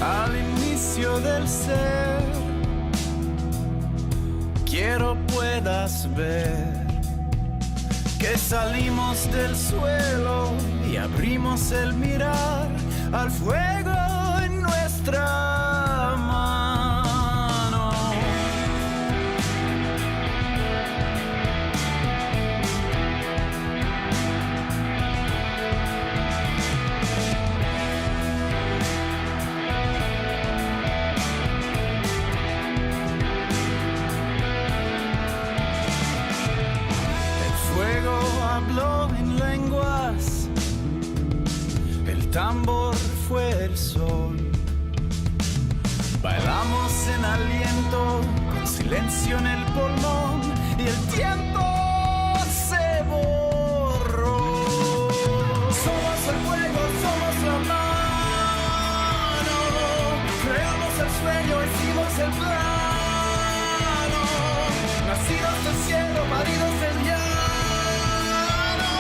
al inicio del ser. Quiero puedas ver que salimos del suelo y abrimos el mirar al fuego en nuestra mano. El fuego habló en lenguas, el tambor fue el sol. Bailamos en aliento, con silencio en el pulmón, y el tiempo se borró. Somos el fuego, somos la mano. Creamos el sueño, hicimos el plano. Nacidos del cielo, paridos del llano.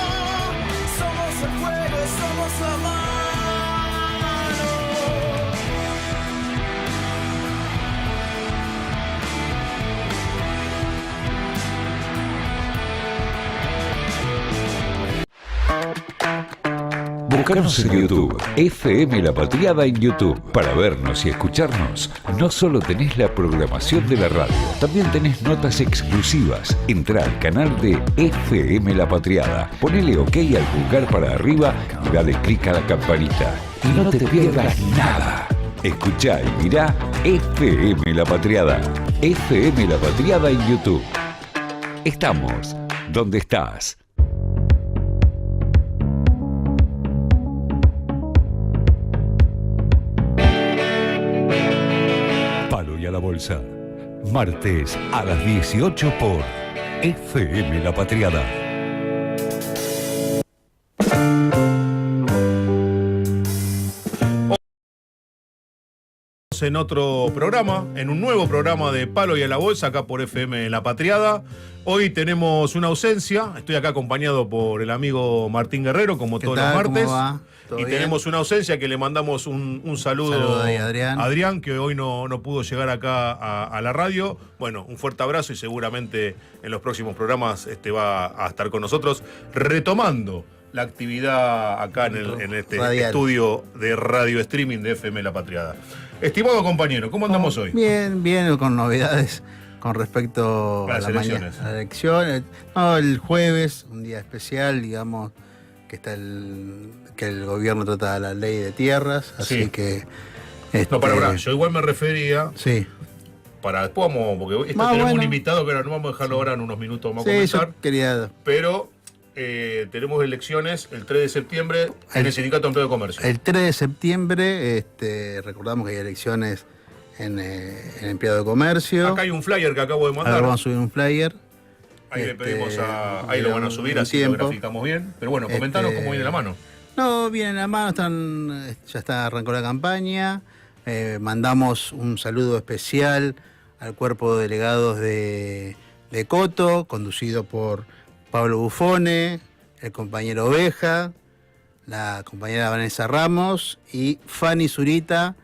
Somos el fuego, somos la mano. Búscanos en YouTube, FM La Patriada en YouTube. Para vernos y escucharnos, no solo tenés la programación de la radio, también tenés notas exclusivas. Entrá al canal de FM La Patriada, ponele OK al pulgar para arriba y dale clic a la campanita. Y no te pierdas nada. Escuchá y mirá FM La Patriada. FM La Patriada en YouTube. Estamos donde estás. La Bolsa, martes a las 18 por FM La Patriada. En otro programa, en un nuevo programa de Palo y a la Bolsa, acá por FM La Patriada. Hoy tenemos una ausencia, estoy acá acompañado por el amigo Martín Guerrero, como todos los martes. ¿Cómo va? Y tenemos una ausencia que le mandamos un saludo ahí, Adrián. a Adrián, que hoy no pudo llegar acá a la radio. Bueno, un fuerte abrazo y seguramente en los próximos programas va a estar con nosotros retomando la actividad acá en este Radial. estudio de radio streaming de FM La Patriada. Estimado compañero, ¿cómo andamos hoy? Bien, bien, con novedades con respecto Las a elecciones. A las elecciones. No, el jueves, un día especial, digamos, que está que el gobierno trata la ley de tierras, así Sí. que... No, para, yo igual me refería, Sí. para después vamos, porque Más tenemos un bueno. invitado que ahora no vamos a dejarlo ahora en unos minutos, vamos a Sí, comenzar, yo quería... pero tenemos elecciones el 3 de septiembre en el Sindicato de Empleo de Comercio. El 3 de septiembre, recordamos que hay elecciones en empleado de comercio. Acá hay un flyer que acabo de Ahora mandar. vamos a subir un flyer. Ahí le pedimos ahí lo van a subir, un así lo tiempo. graficamos bien. Pero bueno, comentanos cómo viene la mano. No, viene en la mano, ya arrancó la campaña. Mandamos un saludo especial al cuerpo de delegados de Coto, conducido por Pablo Bufone, el compañero Oveja, la compañera Vanessa Ramos y Fanny Zurita,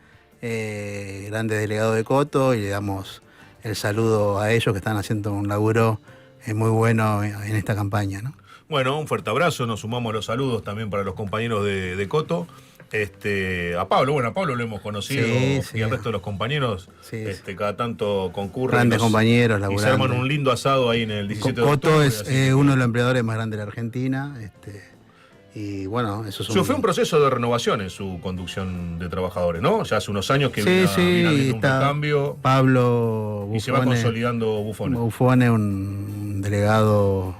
grandes delegados de Coto, y le damos el saludo a ellos que están haciendo un laburo muy bueno en esta campaña, ¿no? Bueno, un fuerte abrazo, nos sumamos a los saludos también para los compañeros de Coto. A Pablo, a Pablo lo hemos conocido, Sí, y el resto de los compañeros Sí, cada tanto concurren. Grandes compañeros, Y se laburantes. arman un lindo asado ahí en el 17 de Coto octubre. es así. uno de los empleadores más grandes de la Argentina. Y bueno, eso es Fue un proceso de renovación en su conducción de trabajadores, ¿no? Ya hace unos años que Sí, viene sí, habiendo un está recambio Pablo y se va Bufone. consolidando Bufone. Bufone, un delegado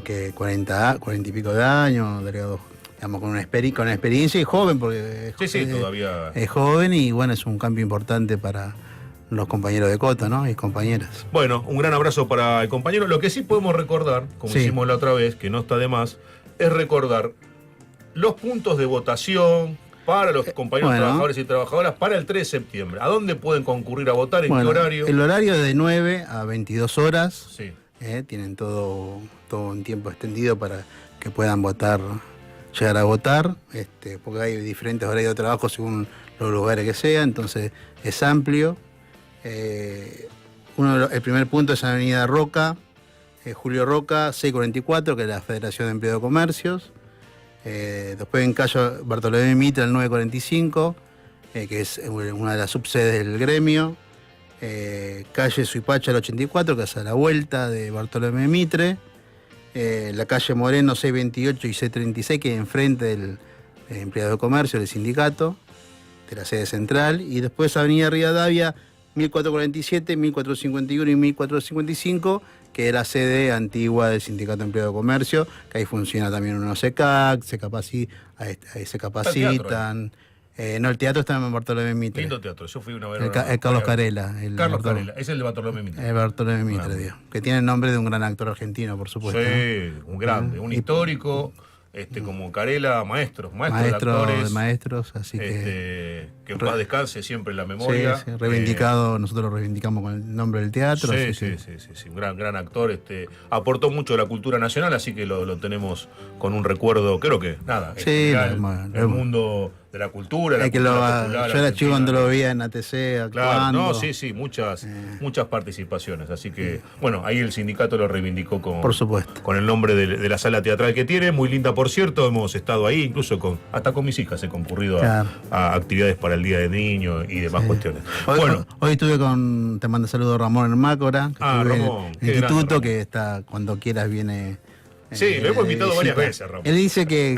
que 40 y pico de años, delegado, digamos, con experiencia y joven, porque Sí, todavía. es joven y bueno, es un cambio importante para los compañeros de Coto, ¿no? Y compañeras. Bueno, un gran abrazo para el compañero. Lo que sí podemos recordar, como Sí. hicimos la otra vez, que no está de más, es recordar los puntos de votación para los compañeros bueno. trabajadores y trabajadoras para el 3 de septiembre. ¿A dónde pueden concurrir a votar? ¿En Bueno, qué horario? el horario es de 9 a 22 horas. Sí. Tienen todo un tiempo extendido para que puedan votar llegar a votar, porque hay diferentes horarios de trabajo según los lugares que sea, entonces es amplio. El primer punto es Avenida Roca, Julio Roca, 644, que es la Federación de Empleo de Comercios. Después en calle Bartolomé Mitre, el 945, que es una de las subsedes del gremio. Calle Suipacha, el 84, que es a la vuelta de Bartolomé Mitre. La calle Moreno, 628 y 636, que es enfrente del empleado de comercio, del sindicato, de la sede central. Y después Avenida Rivadavia, 1447, 1451 y 1455, que es la sede antigua del Sindicato de Empleado de Comercio, que ahí funciona también unos SECAC, ahí se capacitan. No, el teatro está en Bartolomé Mitre. Lindo teatro, yo fui una vez. El Carlos Carela. Carlos Carela, es el de Bartolomé Mitre. El Bartolomé Mitre, Dios, que tiene el nombre de un gran actor argentino, por supuesto. Sí, ¿no? un grande, un histórico, como Carela, maestros de actores. De maestros, así que en paz descanse siempre en la memoria. Sí, reivindicado, nosotros lo reivindicamos con el nombre del teatro. Sí, un gran actor, aportó mucho a la cultura nacional, así que lo tenemos con un recuerdo, creo que, nada, el mundo de la cultura, la cultura popular. Yo era chico cuando lo veía en ATC actuando. Claro, no, muchas participaciones, así que, bueno, ahí el sindicato lo reivindicó por supuesto, con el nombre de la sala teatral que tiene, muy linda por cierto, hemos estado ahí, incluso hasta con mis hijas he concurrido a actividades para el Día del Niño y demás cuestiones. Hoy estuve te mando saludos Ramón en Mácora, Ramón, en el instituto, que está cuando quieras viene. Sí, lo hemos invitado varias veces, Ramón. Él dice que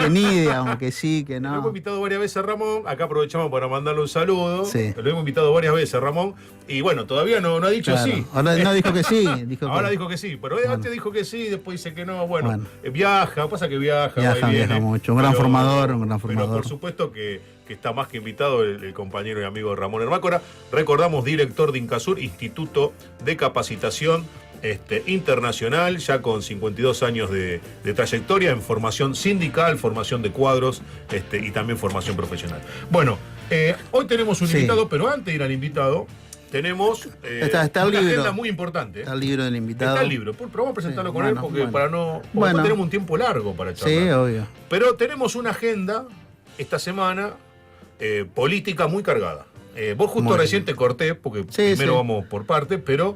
ni, digamos, que sí, que no. Lo hemos invitado varias veces a Ramón, acá aprovechamos para mandarle un saludo. Sí. Lo hemos invitado varias veces a Ramón, y bueno, todavía no ha dicho sí. Ahora no dijo que sí. Ahora dijo que sí, pero antes dijo que sí, después dice que no. Bueno. Viaja, pasa que viaja mucho, un gran formador. Pero por supuesto que está más que invitado el compañero y amigo Ramón Hermácora. Recordamos, director de Incasur, Instituto de Capacitación internacional, ya con 52 años de trayectoria en formación sindical, formación de cuadros y también formación profesional. Bueno, hoy tenemos un invitado, pero antes de ir al invitado, tenemos está una libro, agenda muy importante. Está el libro del invitado. Está el libro, pero vamos a presentarlo con él porque no tenemos un tiempo largo para charlar. Sí, obvio. Pero tenemos una agenda esta semana política muy cargada. Vos justo recién te corté, porque primero vamos por partes, pero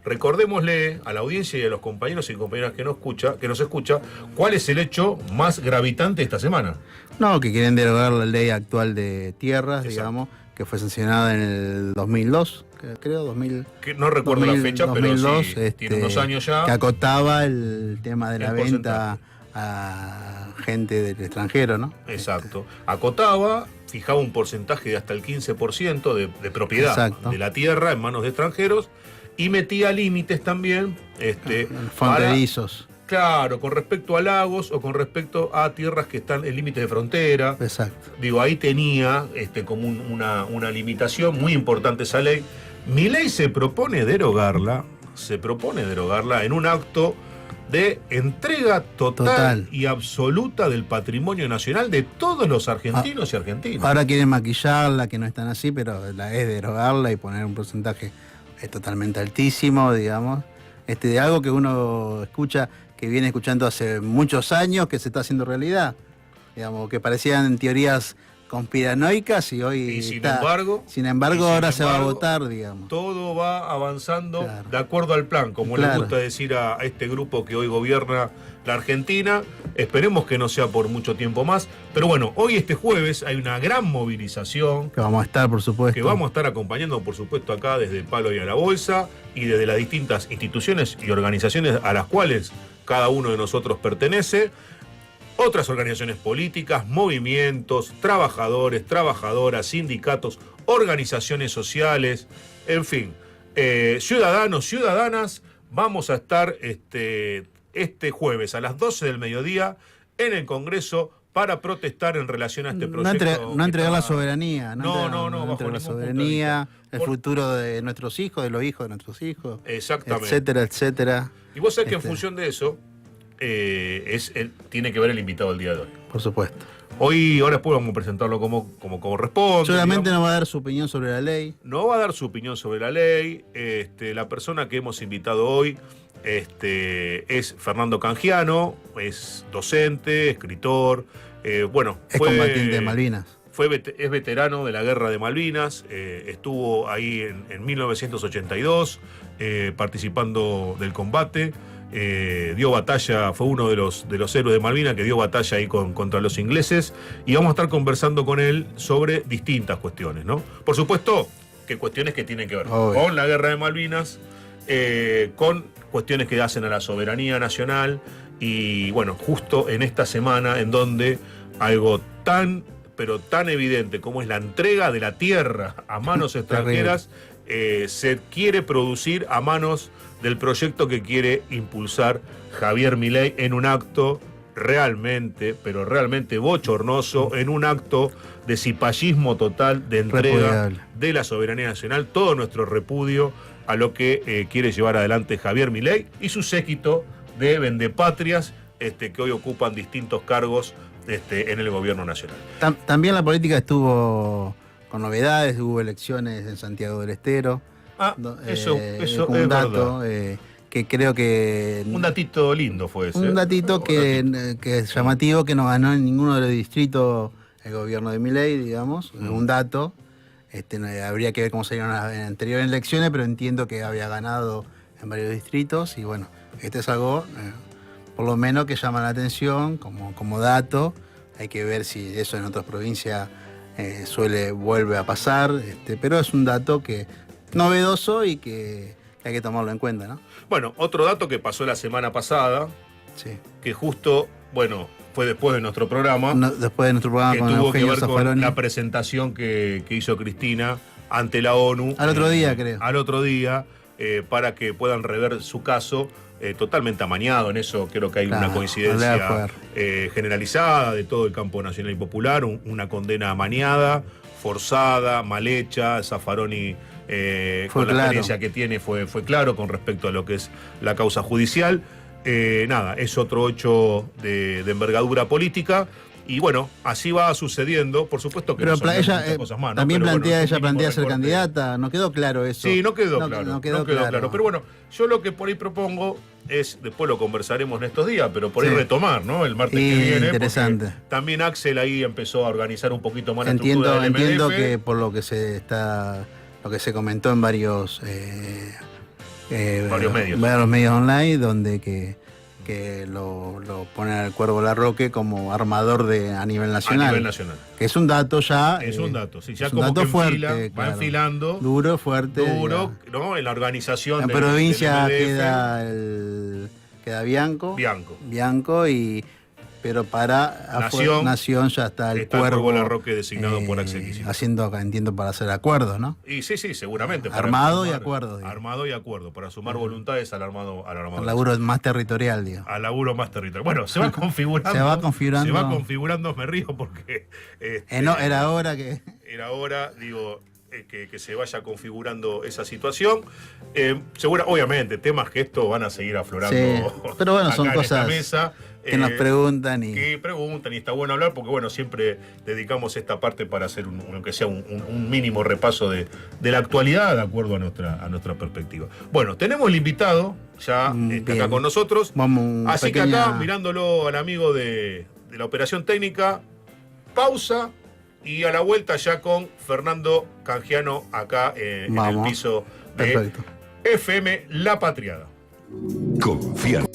recordémosle a la audiencia y a los compañeros y compañeras que nos escucha, cuál es el hecho más gravitante esta semana. No, que quieren derogar la ley actual de tierras, digamos, que fue sancionada en el 2002, creo, 2000. Que no recuerdo la fecha, 2002, pero sí, tiene unos años ya. Que acotaba el tema de la venta a gente del extranjero, ¿no? Exacto. Acotaba, fijaba un porcentaje de hasta el 15% de propiedad de la tierra en manos de extranjeros, y metía límites también fronterizos. Claro, con respecto a lagos o con respecto a tierras que están en límites de frontera. Exacto. Digo, ahí tenía como una limitación muy importante esa ley. Mi ley se propone derogarla en un acto de entrega total y absoluta del patrimonio nacional de todos los argentinos y argentinas. Ahora quieren maquillarla, que no están así, pero la es derogarla y poner un porcentaje totalmente altísimo, digamos, de algo que uno escucha, que viene escuchando hace muchos años, que se está haciendo realidad, digamos, que parecían teorías conspiranoicas y hoy sin embargo ahora se va a votar, digamos. Todo va avanzando de acuerdo al plan, como le gusta decir a este grupo que hoy gobierna la Argentina. Esperemos que no sea por mucho tiempo más. Pero bueno, hoy jueves hay una gran movilización. Que vamos a estar, por supuesto. Que vamos a estar acompañando, por supuesto, acá desde Palo y a la Bolsa y desde las distintas instituciones y organizaciones a las cuales cada uno de nosotros pertenece. Otras organizaciones políticas, movimientos, trabajadores, trabajadoras, sindicatos, organizaciones sociales, en fin, ciudadanos, ciudadanas, vamos a estar este jueves a las 12 del mediodía en el Congreso para protestar en relación a este proyecto. No entregar la soberanía. No, entregar la soberanía, el futuro de nuestros hijos, de los hijos de nuestros hijos. Exactamente. Etcétera, etcétera. Y vos sabés que en función de eso, tiene que ver el invitado del día de hoy. Por supuesto. Ahora después vamos a presentarlo como corresponde. Seguramente no va a dar su opinión sobre la ley. No va a dar su opinión sobre la ley. La persona que hemos invitado hoy es Fernando Canjiano, es docente, escritor, bueno, Es combatiente de Malvinas. Es veterano de la Guerra de Malvinas, estuvo ahí en 1982 participando del combate, dio batalla, fue uno de los héroes de Malvinas que dio batalla ahí contra los ingleses, y vamos a estar conversando con él sobre distintas cuestiones, ¿no? Por supuesto que cuestiones que tienen que ver con la Guerra de Malvinas, con cuestiones que hacen a la soberanía nacional, y bueno, justo en esta semana en donde algo pero tan evidente como es la entrega de la tierra a manos extranjeras, se quiere producir a manos del proyecto que quiere impulsar Javier Milei en un acto realmente, pero realmente bochornoso, en un acto de cipallismo total, de entrega de la soberanía nacional. Todo nuestro repudio a lo que quiere llevar adelante Javier Milei y su séquito de vendepatrias que hoy ocupan distintos cargos en el gobierno nacional. También la política estuvo con novedades, hubo elecciones en Santiago del Estero. Eso un es dato verdad. Que creo que... Un datito lindo fue ese. Un datito que es llamativo, que no ganó en ninguno de los distritos el gobierno de Milei, digamos. Un dato. Habría que ver cómo salieron las anteriores elecciones, pero entiendo que había ganado en varios distritos. Y bueno, es algo... por lo menos que llama la atención como dato. Hay que ver si eso en otras provincias vuelve a pasar, pero es un dato que novedoso y que hay que tomarlo en cuenta, ¿no? Bueno, otro dato que pasó la semana pasada, sí, que justo, bueno, fue después de nuestro programa, después de nuestro programa que con tuvo que Eugenio ver Zaffaroni, con la presentación que hizo Cristina ante la ONU. Al otro día, creo. Al otro día, para que puedan rever su caso. Totalmente amañado, en eso creo que hay una coincidencia generalizada de todo el campo nacional y popular, una condena amañada, forzada, mal hecha. Zaffaroni, con la experiencia que tiene, fue claro con respecto a lo que es la causa judicial. Nada, es otro hecho de envergadura política. Y bueno, así va sucediendo, por supuesto que pero no ella muchas cosas más, ¿no? también pero plantea, bueno, ella plantea ser candidata, no quedó claro eso. Sí, no quedó claro. No quedó claro. Pero bueno, yo lo que por ahí propongo es, después lo conversaremos en estos días, pero por ahí retomar, ¿no? El martes que viene. Interesante. También Axel ahí empezó a organizar un poquito más la estructura del MDF. Entiendo que por lo que se comentó en varios medios online, donde que lo ponen al Cuervo Larroque como armador a nivel nacional. A nivel nacional. Que es un dato ya. Es un dato, sí, ya es como un dato que fuerte, va enfilando. Duro, fuerte. ¿No? En la organización en provincia queda Bianco. Pero para Nación ya está el Cuervo Larroque designado por Axel Kicillof. Haciendo, entiendo, para hacer acuerdos, ¿no? Y sí, seguramente. Armado y acuerdo. Armado y acuerdo, para sumar voluntades al armado. Al laburo más territorial, digo. Al laburo más territorial. Bueno, se va configurando. Se va configurando, me río porque... era hora que... Era hora, digo... Que se vaya configurando esa situación. Obviamente, temas que esto van a seguir aflorando. Sí, pero bueno, son cosas mesa, que nos preguntan y está bueno hablar porque bueno, siempre dedicamos esta parte para hacer aunque sea un mínimo repaso de la actualidad de acuerdo a nuestra perspectiva. Bueno, tenemos el invitado ya acá con nosotros. Así que acá, mirándolo al amigo de la operación técnica, pausa. Y a la vuelta ya con Fernando Canjiano acá en el piso de FM La Patriada. Confiar.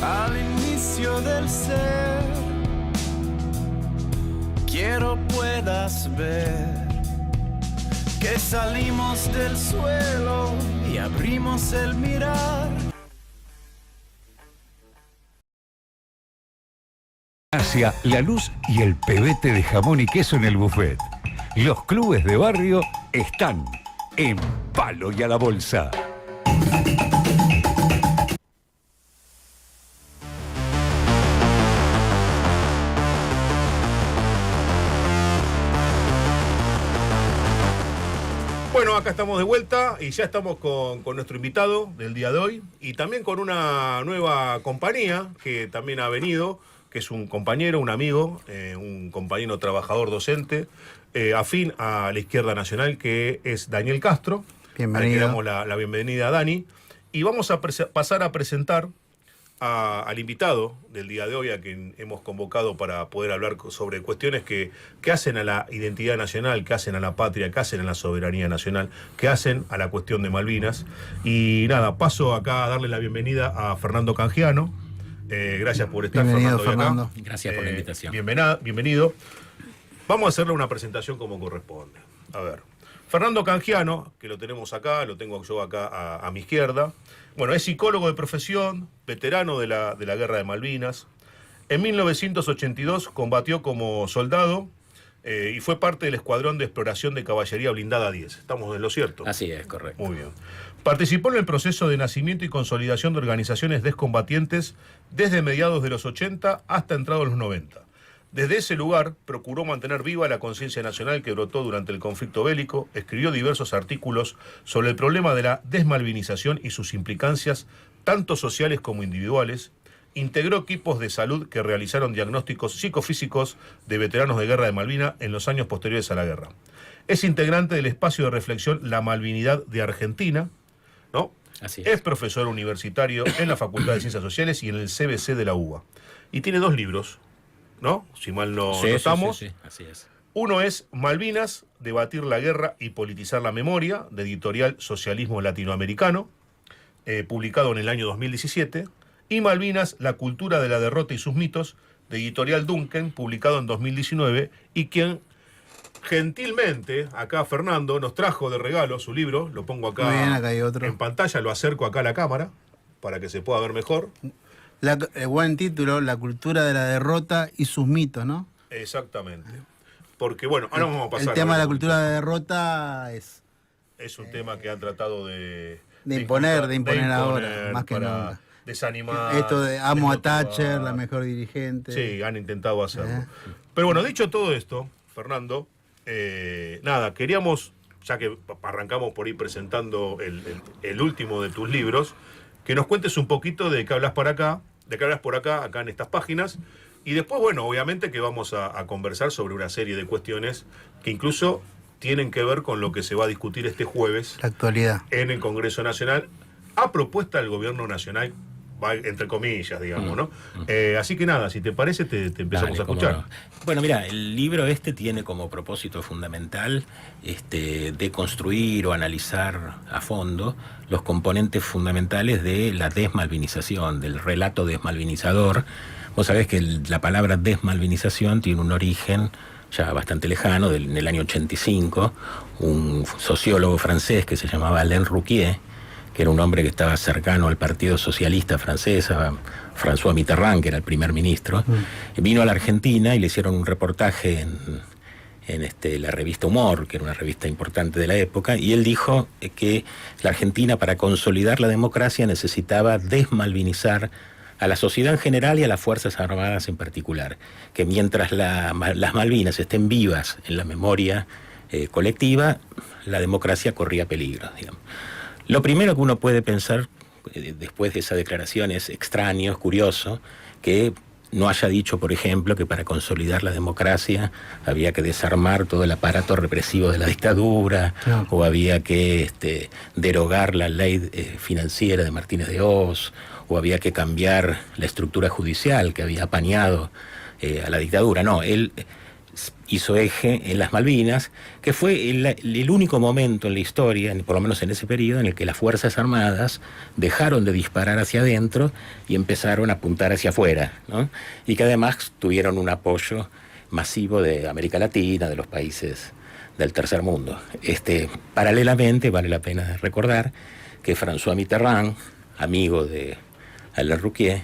al inicio del ser. Quiero puedas ver que salimos del suelo y abrimos el mirar. Hacia la luz y el pebete de jamón y queso en el buffet. Los clubes de barrio están en Palo y a la Bolsa. Bueno, acá estamos de vuelta y ya estamos con nuestro invitado del día de hoy y también con una nueva compañía que también ha venido, que es un compañero, un amigo, un compañero trabajador docente, afín a la Izquierda Nacional, que es Daniel Castro. Bienvenido. Le damos la bienvenida a Dani. Y vamos a pasar a presentar al invitado del día de hoy, a quien hemos convocado para poder hablar sobre cuestiones que hacen a la identidad nacional, que hacen a la patria, que hacen a la soberanía nacional, que hacen a la cuestión de Malvinas. Y nada, paso acá a darle la bienvenida a Fernando Canjiano. Gracias por estar, Bienvenido, Fernando. Fernando. Gracias por la invitación. Bienvenido. Vamos a hacerle una presentación como corresponde. A ver, Fernando Canjiano, que lo tenemos acá, lo tengo yo acá a mi izquierda. Bueno, es psicólogo de profesión, veterano de la Guerra de Malvinas. En 1982 combatió como soldado y fue parte del Escuadrón de Exploración de Caballería Blindada 10. ¿Estamos en lo cierto? Así es, correcto. Muy bien. Participó en el proceso de nacimiento y consolidación de organizaciones descombatientes desde mediados de los 80 hasta entrados los 90. Desde ese lugar procuró mantener viva la conciencia nacional que brotó durante el conflicto bélico, escribió diversos artículos sobre el problema de la desmalvinización y sus implicancias, tanto sociales como individuales, integró equipos de salud que realizaron diagnósticos psicofísicos de veteranos de guerra de Malvinas en los años posteriores a la guerra. Es integrante del espacio de reflexión La Malvinidad de Argentina, ¿no? Así Es profesor universitario en la Facultad de Ciencias Sociales y en el CBC de la UBA. Y tiene 2 libros, ¿no? Si mal no notamos. Sí, así es. Uno es Malvinas, debatir la guerra y politizar la memoria, de editorial Socialismo Latinoamericano, publicado en el año 2017. Y Malvinas, la cultura de la derrota y sus mitos, de editorial Duncan, publicado en 2019, y quien gentilmente, acá Fernando, nos trajo de regalo su libro. Lo pongo acá, Muy bien, acá hay otro. en pantalla, lo acerco acá a la cámara, para que se pueda ver mejor. Buen título, La cultura de la derrota y sus mitos, ¿no? Exactamente. Porque, bueno, ahora vamos a pasar. El tema de la cultura de la derrota es un tema que han tratado de imponer ahora, más que para nunca. desanimar. Esto de amo a desmotivar. Thatcher, la mejor dirigente. Sí, han intentado hacerlo. Pero bueno, dicho todo esto, Fernando, nada, queríamos, ya que arrancamos por ir presentando el último de tus libros, que nos cuentes un poquito de qué hablas por acá, acá en estas páginas, y después, bueno, obviamente que vamos a conversar sobre una serie de cuestiones que incluso tienen que ver con lo que se va a discutir este jueves La actualidad. en el Congreso Nacional, a propuesta del Gobierno Nacional, entre comillas, digamos, ¿no? Así que nada, si te parece, te empezamos Dale, a escuchar. cómo no. Bueno, mira, el libro tiene como propósito fundamental deconstruir o analizar a fondo los componentes fundamentales de la desmalvinización, del relato desmalvinizador. Vos sabés que la palabra desmalvinización tiene un origen ya bastante lejano, en el año 85, un sociólogo francés que se llamaba Alain Rouquier, que era un hombre que estaba cercano al Partido Socialista francés, a François Mitterrand, que era el primer ministro, vino a la Argentina y le hicieron un reportaje en la revista Humor, que era una revista importante de la época, y él dijo que la Argentina, para consolidar la democracia, necesitaba desmalvinizar a la sociedad en general y a las Fuerzas Armadas en particular, que mientras las Malvinas estén vivas en la memoria colectiva, la democracia corría peligro, digamos. Lo primero que uno puede pensar después de esa declaración es extraño, es curioso, que no haya dicho, por ejemplo, que para consolidar la democracia había que desarmar todo el aparato represivo de la dictadura, claro, o había que derogar la ley financiera de Martínez de Hoz, o había que cambiar la estructura judicial que había apañado a la dictadura. No, él hizo eje en las Malvinas, que fue el único momento en la historia, por lo menos en ese periodo, en el que las Fuerzas Armadas dejaron de disparar hacia adentro y empezaron a apuntar hacia afuera, ¿no? Y que además tuvieron un apoyo masivo de América Latina, de los países del tercer mundo. Paralelamente, vale la pena recordar que François Mitterrand, amigo de Alain Rouquier,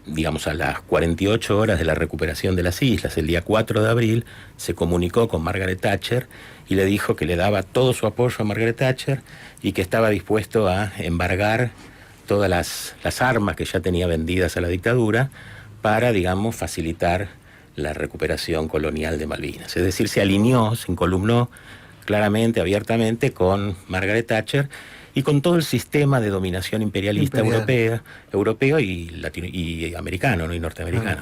digamos a las 48 horas de la recuperación de las islas, el día 4 de abril, se comunicó con Margaret Thatcher y le dijo que le daba todo su apoyo a Margaret Thatcher y que estaba dispuesto a embargar todas las armas que ya tenía vendidas a la dictadura para, digamos, facilitar la recuperación colonial de Malvinas. Es decir, se alineó, se encolumnó claramente, abiertamente con Margaret Thatcher y con todo el sistema de dominación imperialista europeo y americano, ¿no? Y norteamericano.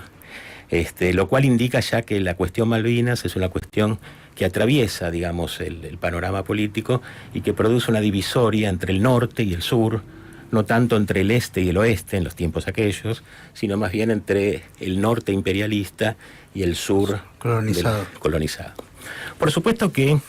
Lo cual indica ya que la cuestión Malvinas es una cuestión que atraviesa, digamos, el panorama político y que produce una divisoria entre el norte y el sur, no tanto entre el este y el oeste en los tiempos aquellos, sino más bien entre el norte imperialista y el sur colonizado. Por supuesto que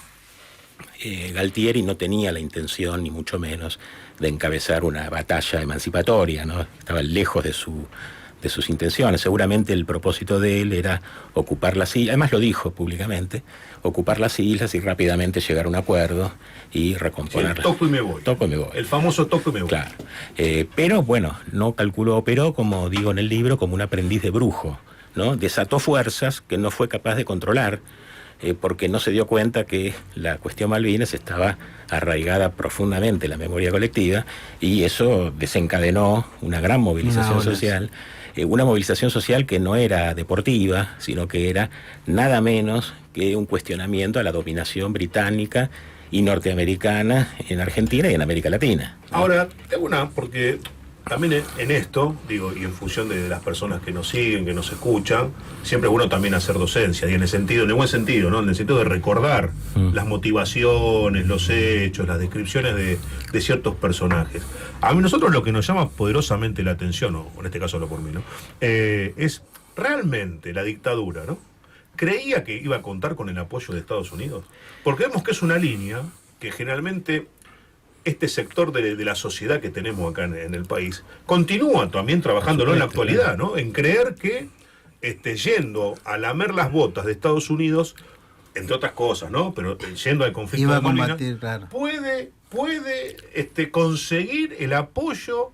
Galtieri no tenía la intención, ni mucho menos, de encabezar una batalla emancipatoria, ¿no? Estaba lejos de sus intenciones. Seguramente el propósito de él era ocupar las islas, además lo dijo públicamente, ocupar las islas y rápidamente llegar a un acuerdo y recomponer. Sí, toco y me voy. Toco y me voy. El famoso toco y me voy. Claro. Pero bueno, no calculó, operó, como digo en el libro, como un aprendiz de brujo, ¿no? Desató fuerzas que no fue capaz de controlar, porque no se dio cuenta que la cuestión Malvinas estaba arraigada profundamente en la memoria colectiva y eso desencadenó una gran movilización social. Una movilización social que no era deportiva, sino que era nada menos que un cuestionamiento a la dominación británica y norteamericana en Argentina y en América Latina. Ahora, tengo porque también en esto, digo, y en función de las personas que nos siguen, que nos escuchan, siempre es bueno también hacer docencia, y en el buen sentido, ¿no? En el sentido de recordar las motivaciones, los hechos, las descripciones de ciertos personajes. A nosotros lo que nos llama poderosamente la atención, o en este caso hablo por mí, ¿no? Es realmente la dictadura, ¿no? ¿Creía que iba a contar con el apoyo de Estados Unidos? Porque vemos que es una línea que generalmente este sector de la sociedad que tenemos acá en el país continúa también trabajándolo en la actualidad, ¿no? En creer que yendo a lamer las botas de Estados Unidos, entre otras cosas, ¿no? Pero yendo al conflicto de Malvinas, claro, puede conseguir el apoyo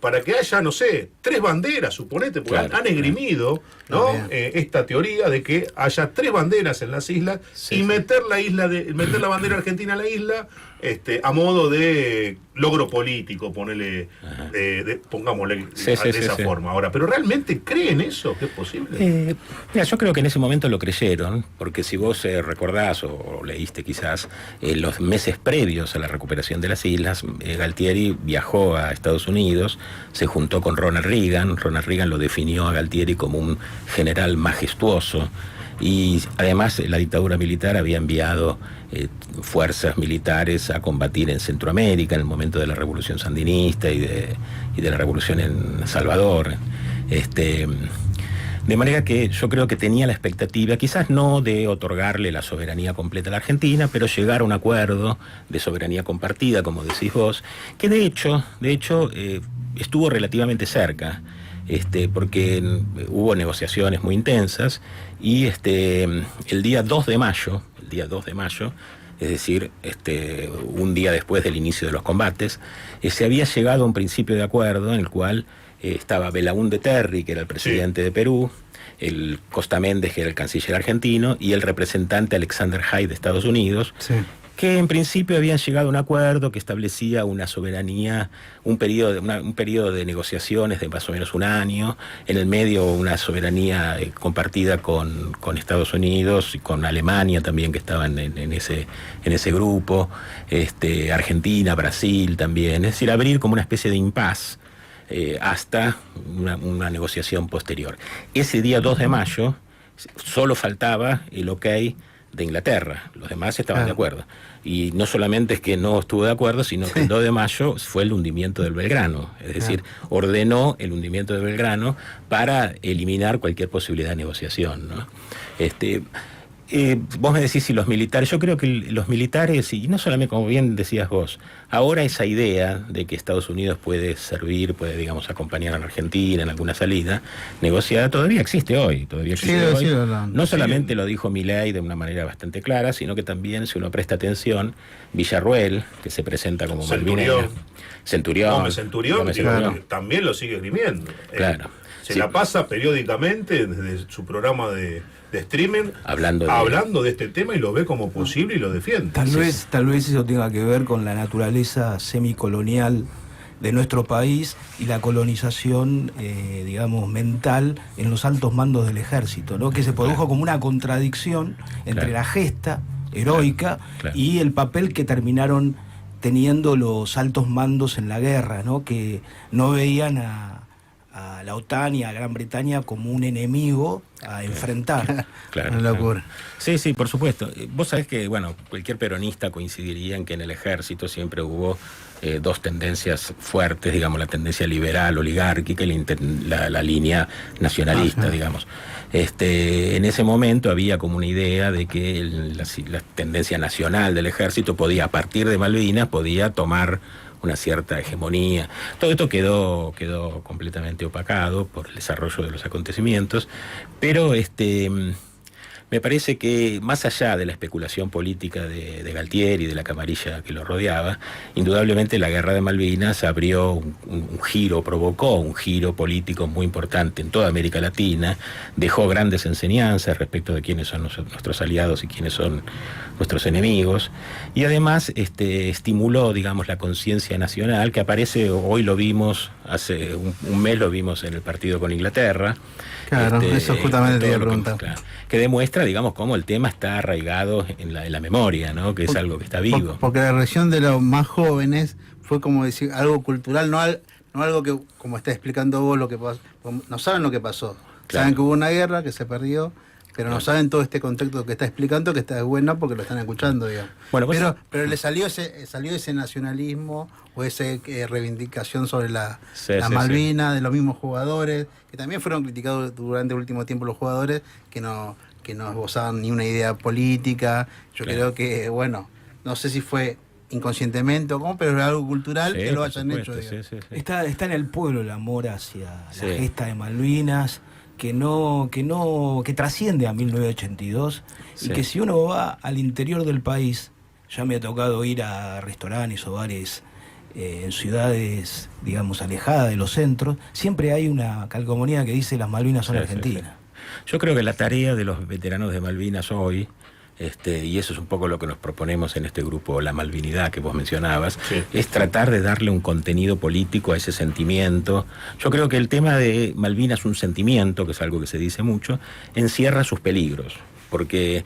para que haya, no sé, 3 banderas, suponete, porque han esgrimido, ¿no? Esta teoría de que haya 3 banderas en las islas y meter la bandera argentina a la isla a modo de logro político, pongámosle de esa forma. Ahora, ¿pero realmente creen eso? ¿Que es posible? Mira, yo creo que en ese momento lo creyeron, porque si vos recordás o leíste quizás los meses previos a la recuperación de las islas, Galtieri viajó a Estados Unidos, se juntó con Ronald Reagan. Ronald Reagan lo definió a Galtieri como un general majestuoso y además la dictadura militar había enviado fuerzas militares a combatir en Centroamérica en el momento de la revolución sandinista y de la revolución en Salvador. De manera que yo creo que tenía la expectativa, quizás no de otorgarle la soberanía completa a la Argentina, pero llegar a un acuerdo de soberanía compartida, como decís vos, que de hecho estuvo relativamente cerca, porque hubo negociaciones muy intensas y el día 2 de mayo, es decir, un día después del inicio de los combates, se había llegado a un principio de acuerdo en el cual estaba Belaúnde Terry, que era el presidente de Perú, el Costa Méndez, que era el canciller argentino, y el representante Alexander Haig de Estados Unidos, que en principio habían llegado a un acuerdo que establecía una soberanía, un periodo de negociaciones de más o menos un año, en el medio una soberanía compartida con Estados Unidos y con Alemania también, que estaban en ese grupo, Argentina, Brasil también, es decir, abrir como una especie de impas hasta una negociación posterior. Ese día 2 de mayo solo faltaba el ok de Inglaterra. Los demás estaban de acuerdo. Y no solamente es que no estuvo de acuerdo, sino que el 2 de mayo fue el hundimiento del Belgrano. Es decir, ordenó el hundimiento del Belgrano para eliminar cualquier posibilidad de negociación, ¿no? Vos me decís si los militares, yo creo que los militares, y no solamente como bien decías vos, ahora esa idea de que Estados Unidos puede servir, puede, digamos, acompañar a la Argentina en alguna salida negociada, todavía existe hoy. No solamente lo dijo Milei de una manera bastante clara, sino que también, si uno presta atención, Villarruel, que se presenta como malvinero, Centurión también lo sigue esgrimiendo. Claro. Se la pasa periódicamente desde su programa de streaming hablando de este tema y lo ve como posible y lo defiende. Tal vez eso tenga que ver con la naturaleza semicolonial de nuestro país y la colonización, digamos, mental en los altos mandos del ejército, ¿no? Que se produjo como una contradicción entre la gesta heroica y el papel que terminaron teniendo los altos mandos en la guerra, ¿no? Que no veían a la OTAN y a Gran Bretaña como un enemigo a enfrentar. Una locura. Sí, por supuesto. Vos sabés que, bueno, cualquier peronista coincidiría en que en el ejército siempre hubo dos tendencias fuertes, digamos, la tendencia liberal, oligárquica y la línea nacionalista, digamos. En ese momento había como una idea de que la tendencia nacional del ejército podía, a partir de Malvinas, podía tomar una cierta hegemonía. Todo esto quedó completamente opacado por el desarrollo de los acontecimientos, pero me parece que más allá de la especulación política de Galtieri y de la camarilla que lo rodeaba, indudablemente la guerra de Malvinas abrió provocó un giro político muy importante en toda América Latina, dejó grandes enseñanzas respecto de quiénes son nuestros aliados y quiénes son nuestros enemigos, y además estimuló, digamos, la conciencia nacional que aparece, hoy lo vimos, hace un mes lo vimos en el partido con Inglaterra. Claro, eso justamente te iba a preguntar. Que demuestra, digamos, cómo el tema está arraigado en la memoria, ¿no? Que es algo que está vivo. Porque la reacción de los más jóvenes fue como decir algo cultural, no algo que, como está explicando vos, lo que pasó. No saben lo que pasó. Saben que hubo una guerra, que se perdió, pero no saben todo este contexto que está explicando, que está bueno porque lo están escuchando, digamos. Bueno, pues, pero le salió ese nacionalismo o esa reivindicación sobre la Malvinas, de los mismos jugadores, que también fueron criticados durante el último tiempo los jugadores, que no esbozaban ni una idea política. Yo creo que, bueno, no sé si fue inconscientemente o cómo, pero es algo cultural que lo hayan hecho. Está en el pueblo el amor hacia la gesta de Malvinas, que trasciende a 1982 y que si uno va al interior del país, ya me ha tocado ir a restaurantes o bares en ciudades, digamos, alejadas de los centros, siempre hay una calcomanía que dice las Malvinas son argentinas. Yo creo que la tarea de los veteranos de Malvinas hoy, y eso es un poco lo que nos proponemos en este grupo, la malvinidad que vos mencionabas, es tratar de darle un contenido político a ese sentimiento. Yo creo que el tema de Malvinas, un sentimiento, que es algo que se dice mucho, encierra sus peligros, porque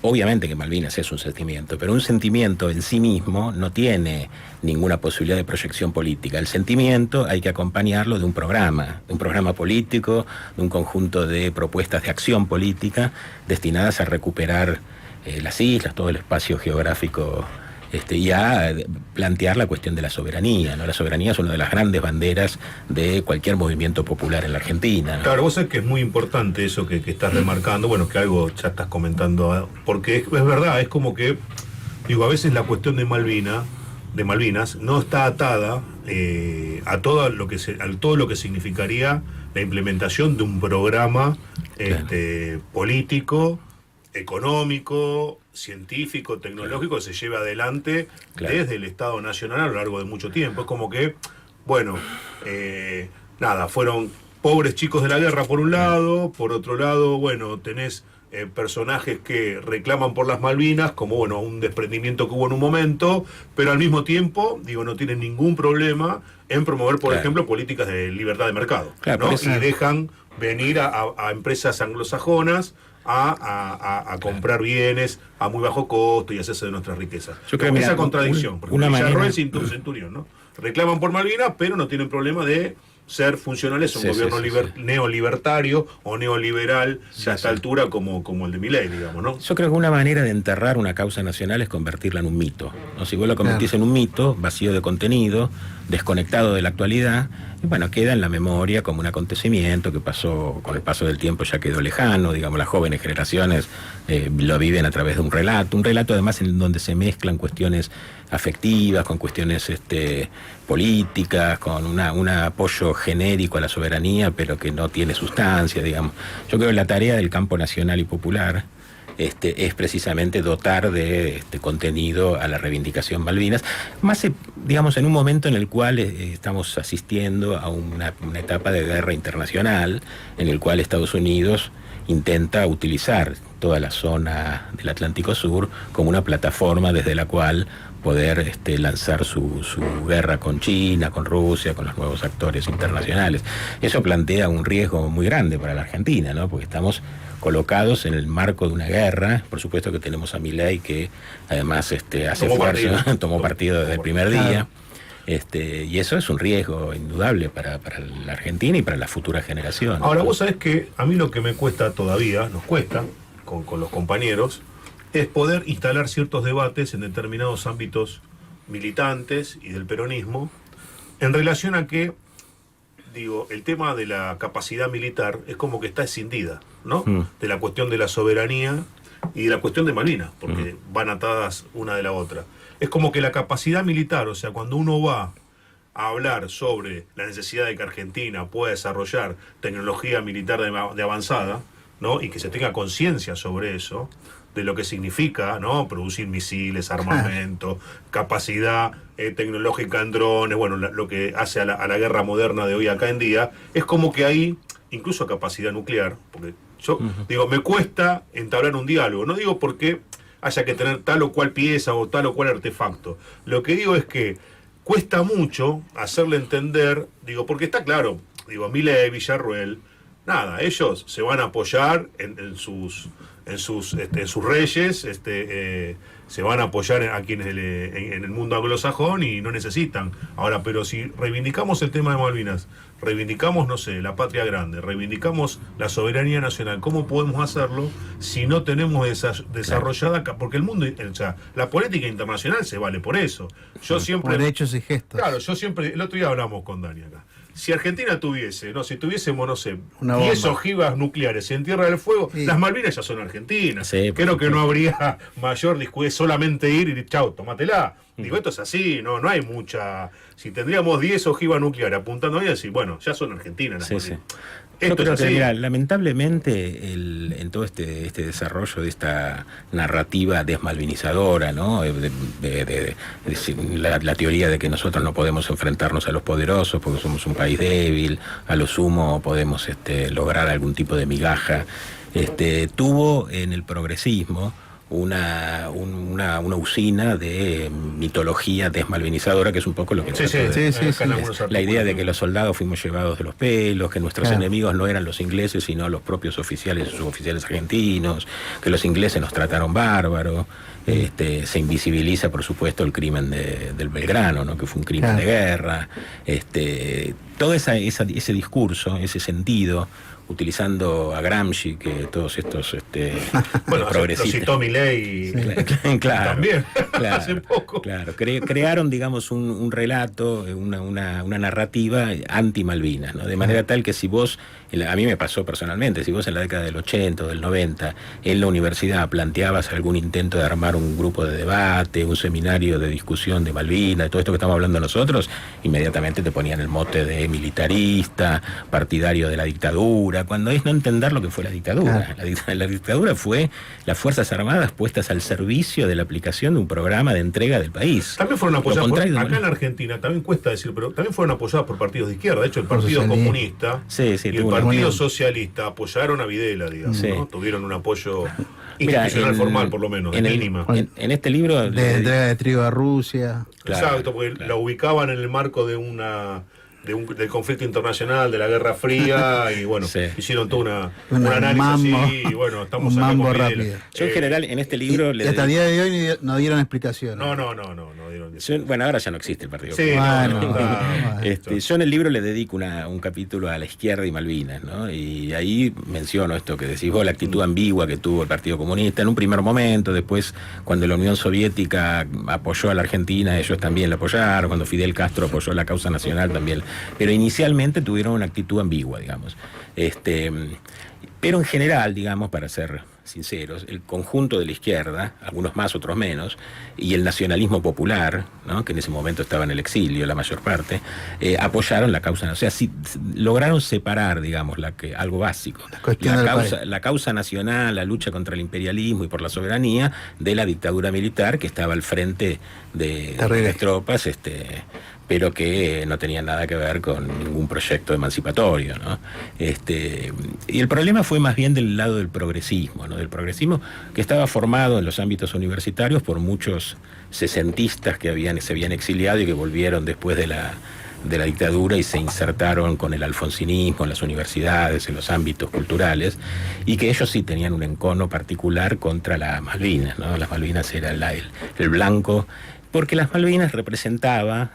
obviamente que Malvinas es un sentimiento, pero un sentimiento en sí mismo no tiene ninguna posibilidad de proyección política. El sentimiento hay que acompañarlo de un programa político, de un conjunto de propuestas de acción política destinadas a recuperar las islas, todo el espacio geográfico, y a plantear la cuestión de la soberanía, ¿no? La soberanía es una de las grandes banderas de cualquier movimiento popular en la Argentina, ¿no? Claro, vos sabés que es muy importante eso que estás remarcando, bueno, que algo ya estás comentando, porque es verdad, es como que, digo, a veces la cuestión de Malvinas no está atada a todo lo que significaría la implementación de un programa político, económico, científico, tecnológico, que se lleve adelante desde el Estado Nacional a lo largo de mucho tiempo. Es como que, bueno, fueron pobres chicos de la guerra por un lado, por otro lado, bueno, tenés personajes que reclaman por las Malvinas, como, bueno, un desprendimiento que hubo en un momento, pero al mismo tiempo, digo, no tienen ningún problema en promover, por ejemplo, políticas de libertad de mercado, ¿no? Y dejan venir a empresas anglosajonas a comprar bienes a muy bajo costo y hacerse de nuestras riquezas. Yo creo esa contradicción, porque Villarroel y Centurión, ¿no? Reclaman por Malvinas, pero no tienen problema de ser funcionales a un Sí, gobierno sí, sí. neolibertario o neoliberal Sí, a esta sí. altura como el de Milei, digamos, ¿no? Yo creo que una manera de enterrar una causa nacional es convertirla en un mito, ¿no? Si vos lo convertís en un mito, vacío de contenido, desconectado de la actualidad, y bueno, queda en la memoria como un acontecimiento que pasó, con el paso del tiempo ya quedó lejano, digamos, las jóvenes generaciones lo viven a través de un relato además en donde se mezclan cuestiones afectivas, con cuestiones políticas, con un apoyo genérico a la soberanía, pero que no tiene sustancia, digamos. Yo creo que la tarea del campo nacional y popular es precisamente dotar de contenido a la reivindicación Malvinas, más digamos en un momento en el cual estamos asistiendo a una etapa de guerra internacional, en el cual Estados Unidos intenta utilizar toda la zona del Atlántico Sur como una plataforma desde la cual poder lanzar su guerra con China, con Rusia, con los nuevos actores internacionales. Eso plantea un riesgo muy grande para la Argentina, ¿no? Porque estamos colocados en el marco de una guerra. Por supuesto que tenemos a Milei, que además hace fuerza, tomó partido desde el primer día. Y eso es un riesgo indudable para la Argentina y para las futuras generaciones. Ahora, vos sabés que a mí lo que me cuesta todavía, nos cuesta, con los compañeros, es poder instalar ciertos debates en determinados ámbitos militantes y del peronismo, en relación a que, digo, el tema de la capacidad militar es como que está escindida, ¿no? De la cuestión de la soberanía y de la cuestión de Malvinas, porque van atadas una de la otra. Es como que la capacidad militar, o sea, cuando uno va a hablar sobre la necesidad de que Argentina pueda desarrollar tecnología militar de avanzada, ¿no? Y que se tenga conciencia sobre eso, de lo que significa, ¿no? Producir misiles, armamento, capacidad tecnológica en drones, bueno, lo que hace a la guerra moderna de hoy acá en día, es como que hay incluso capacidad nuclear, porque yo digo, me cuesta entablar un diálogo, no digo porque haya que tener tal o cual pieza o tal o cual artefacto, lo que digo es que cuesta mucho hacerle entender, digo, porque está claro, digo, Milei, Villarruel, nada, ellos se van a apoyar en sus reyes, se van a apoyar a quienes en el mundo anglosajón y no necesitan. Ahora, pero si reivindicamos el tema de Malvinas, reivindicamos, no sé, la patria grande, reivindicamos la soberanía nacional, ¿cómo podemos hacerlo si no tenemos desarrollada? Porque el mundo, o sea, la política internacional se vale por eso. Yo siempre... Por hechos y gestos. Claro, yo siempre, el otro día hablamos con Dani acá. Si Argentina tuviese, si tuviésemos, no sé, Una 10 bomba. ojivas nucleares en Tierra del Fuego, Sí. las Malvinas ya son argentinas. Sí, Creo que por no habría mayor discusión, solamente ir y chau, tómatela. Digo, esto es así, no hay mucha... Si tendríamos 10 ojivas nucleares apuntando ahí, decir, bueno, ya son argentinas las Sí, Malvinas. sí. Yo Esto creo es que, así. mira, lamentablemente en todo este desarrollo de esta narrativa desmalvinizadora, ¿no? La teoría de que nosotros no podemos enfrentarnos a los poderosos porque somos un país débil, a lo sumo podemos lograr algún tipo de migaja, tuvo en el progresismo una usina de mitología desmalvinizadora, que es un poco lo que Sí, trato de- sí, acá en sí. algunos la idea de artículos. que los soldados fuimos llevados de los pelos, que nuestros Claro. enemigos no eran los ingleses, sino los propios oficiales y suboficiales argentinos, que los ingleses nos trataron bárbaro. Se invisibiliza, por supuesto, el crimen del Belgrano, ¿no? Que fue un crimen Claro. de guerra. Todo ese discurso, ese sentido, utilizando a Gramsci, que todos estos Bueno, lo progresistas... citó Milei Claro, también, claro, hace poco. Claro, crearon, digamos, un relato, una narrativa anti-Malvinas, ¿no? De manera tal que si vos, a mí me pasó personalmente, si vos en la década del 80 o del 90 en la universidad planteabas algún intento de armar un grupo de debate, un seminario de discusión de Malvinas, de todo esto que estamos hablando nosotros, inmediatamente te ponían el mote de militarista, partidario de la dictadura, cuando es no entender lo que fue la dictadura. Claro. La dictadura fue las Fuerzas Armadas puestas al servicio de la aplicación de un programa de entrega del país. También fueron Lo apoyadas contrario de acá en Malvinas. Argentina, también cuesta decir, pero también fueron apoyadas por partidos de izquierda. De hecho, el Por Partido socialismo. Comunista Sí, sí, y el tuvo una Partido unión. Socialista apoyaron a Videla, digamos, Sí. ¿no? Tuvieron un apoyo Mira, institucional formal, por lo menos, mínima. En este libro... De entrega de trigo a Rusia. Claro, Exacto, porque claro. la ubicaban en el marco de una del conflicto internacional, de la Guerra Fría, y bueno, Sí. hicieron todo Un un análisis mambo. así, y bueno, estamos Un acá mambo con Videla. rápido. Yo en general en este libro Y hasta el día de hoy no dieron explicaciones. No dieron bueno, ahora ya no existe el Partido Sí, Comunista. no, Bueno, está- bueno. Yo en el libro le dedico un capítulo a la izquierda y Malvinas, ¿no? Y ahí menciono esto que decís vos, la actitud ambigua que tuvo el Partido Comunista en un primer momento, después cuando la Unión Soviética apoyó a la Argentina, ellos también la apoyaron, cuando Fidel Castro apoyó la causa nacional también, pero inicialmente tuvieron una actitud ambigua, digamos. Pero en general, digamos, para ser sinceros, el conjunto de la izquierda, algunos más, otros menos, y el nacionalismo popular, ¿no?, que en ese momento estaba en el exilio, la mayor parte, apoyaron la causa. O sea, lograron separar, digamos, algo básico, cuestión del la causa nacional, la lucha contra el imperialismo y por la soberanía, de la dictadura militar que estaba al frente de las tropas, pero que no tenía nada que ver con ningún proyecto emancipatorio, ¿no? Y el problema fue más bien del lado del progresismo, ¿no? Del progresismo que estaba formado en los ámbitos universitarios por muchos sesentistas que se habían exiliado y que volvieron después de la dictadura y se insertaron con el alfonsinismo en las universidades, en los ámbitos culturales, y que ellos sí tenían un encono particular contra las Malvinas, ¿no? Las Malvinas era el blanco, porque las Malvinas representaba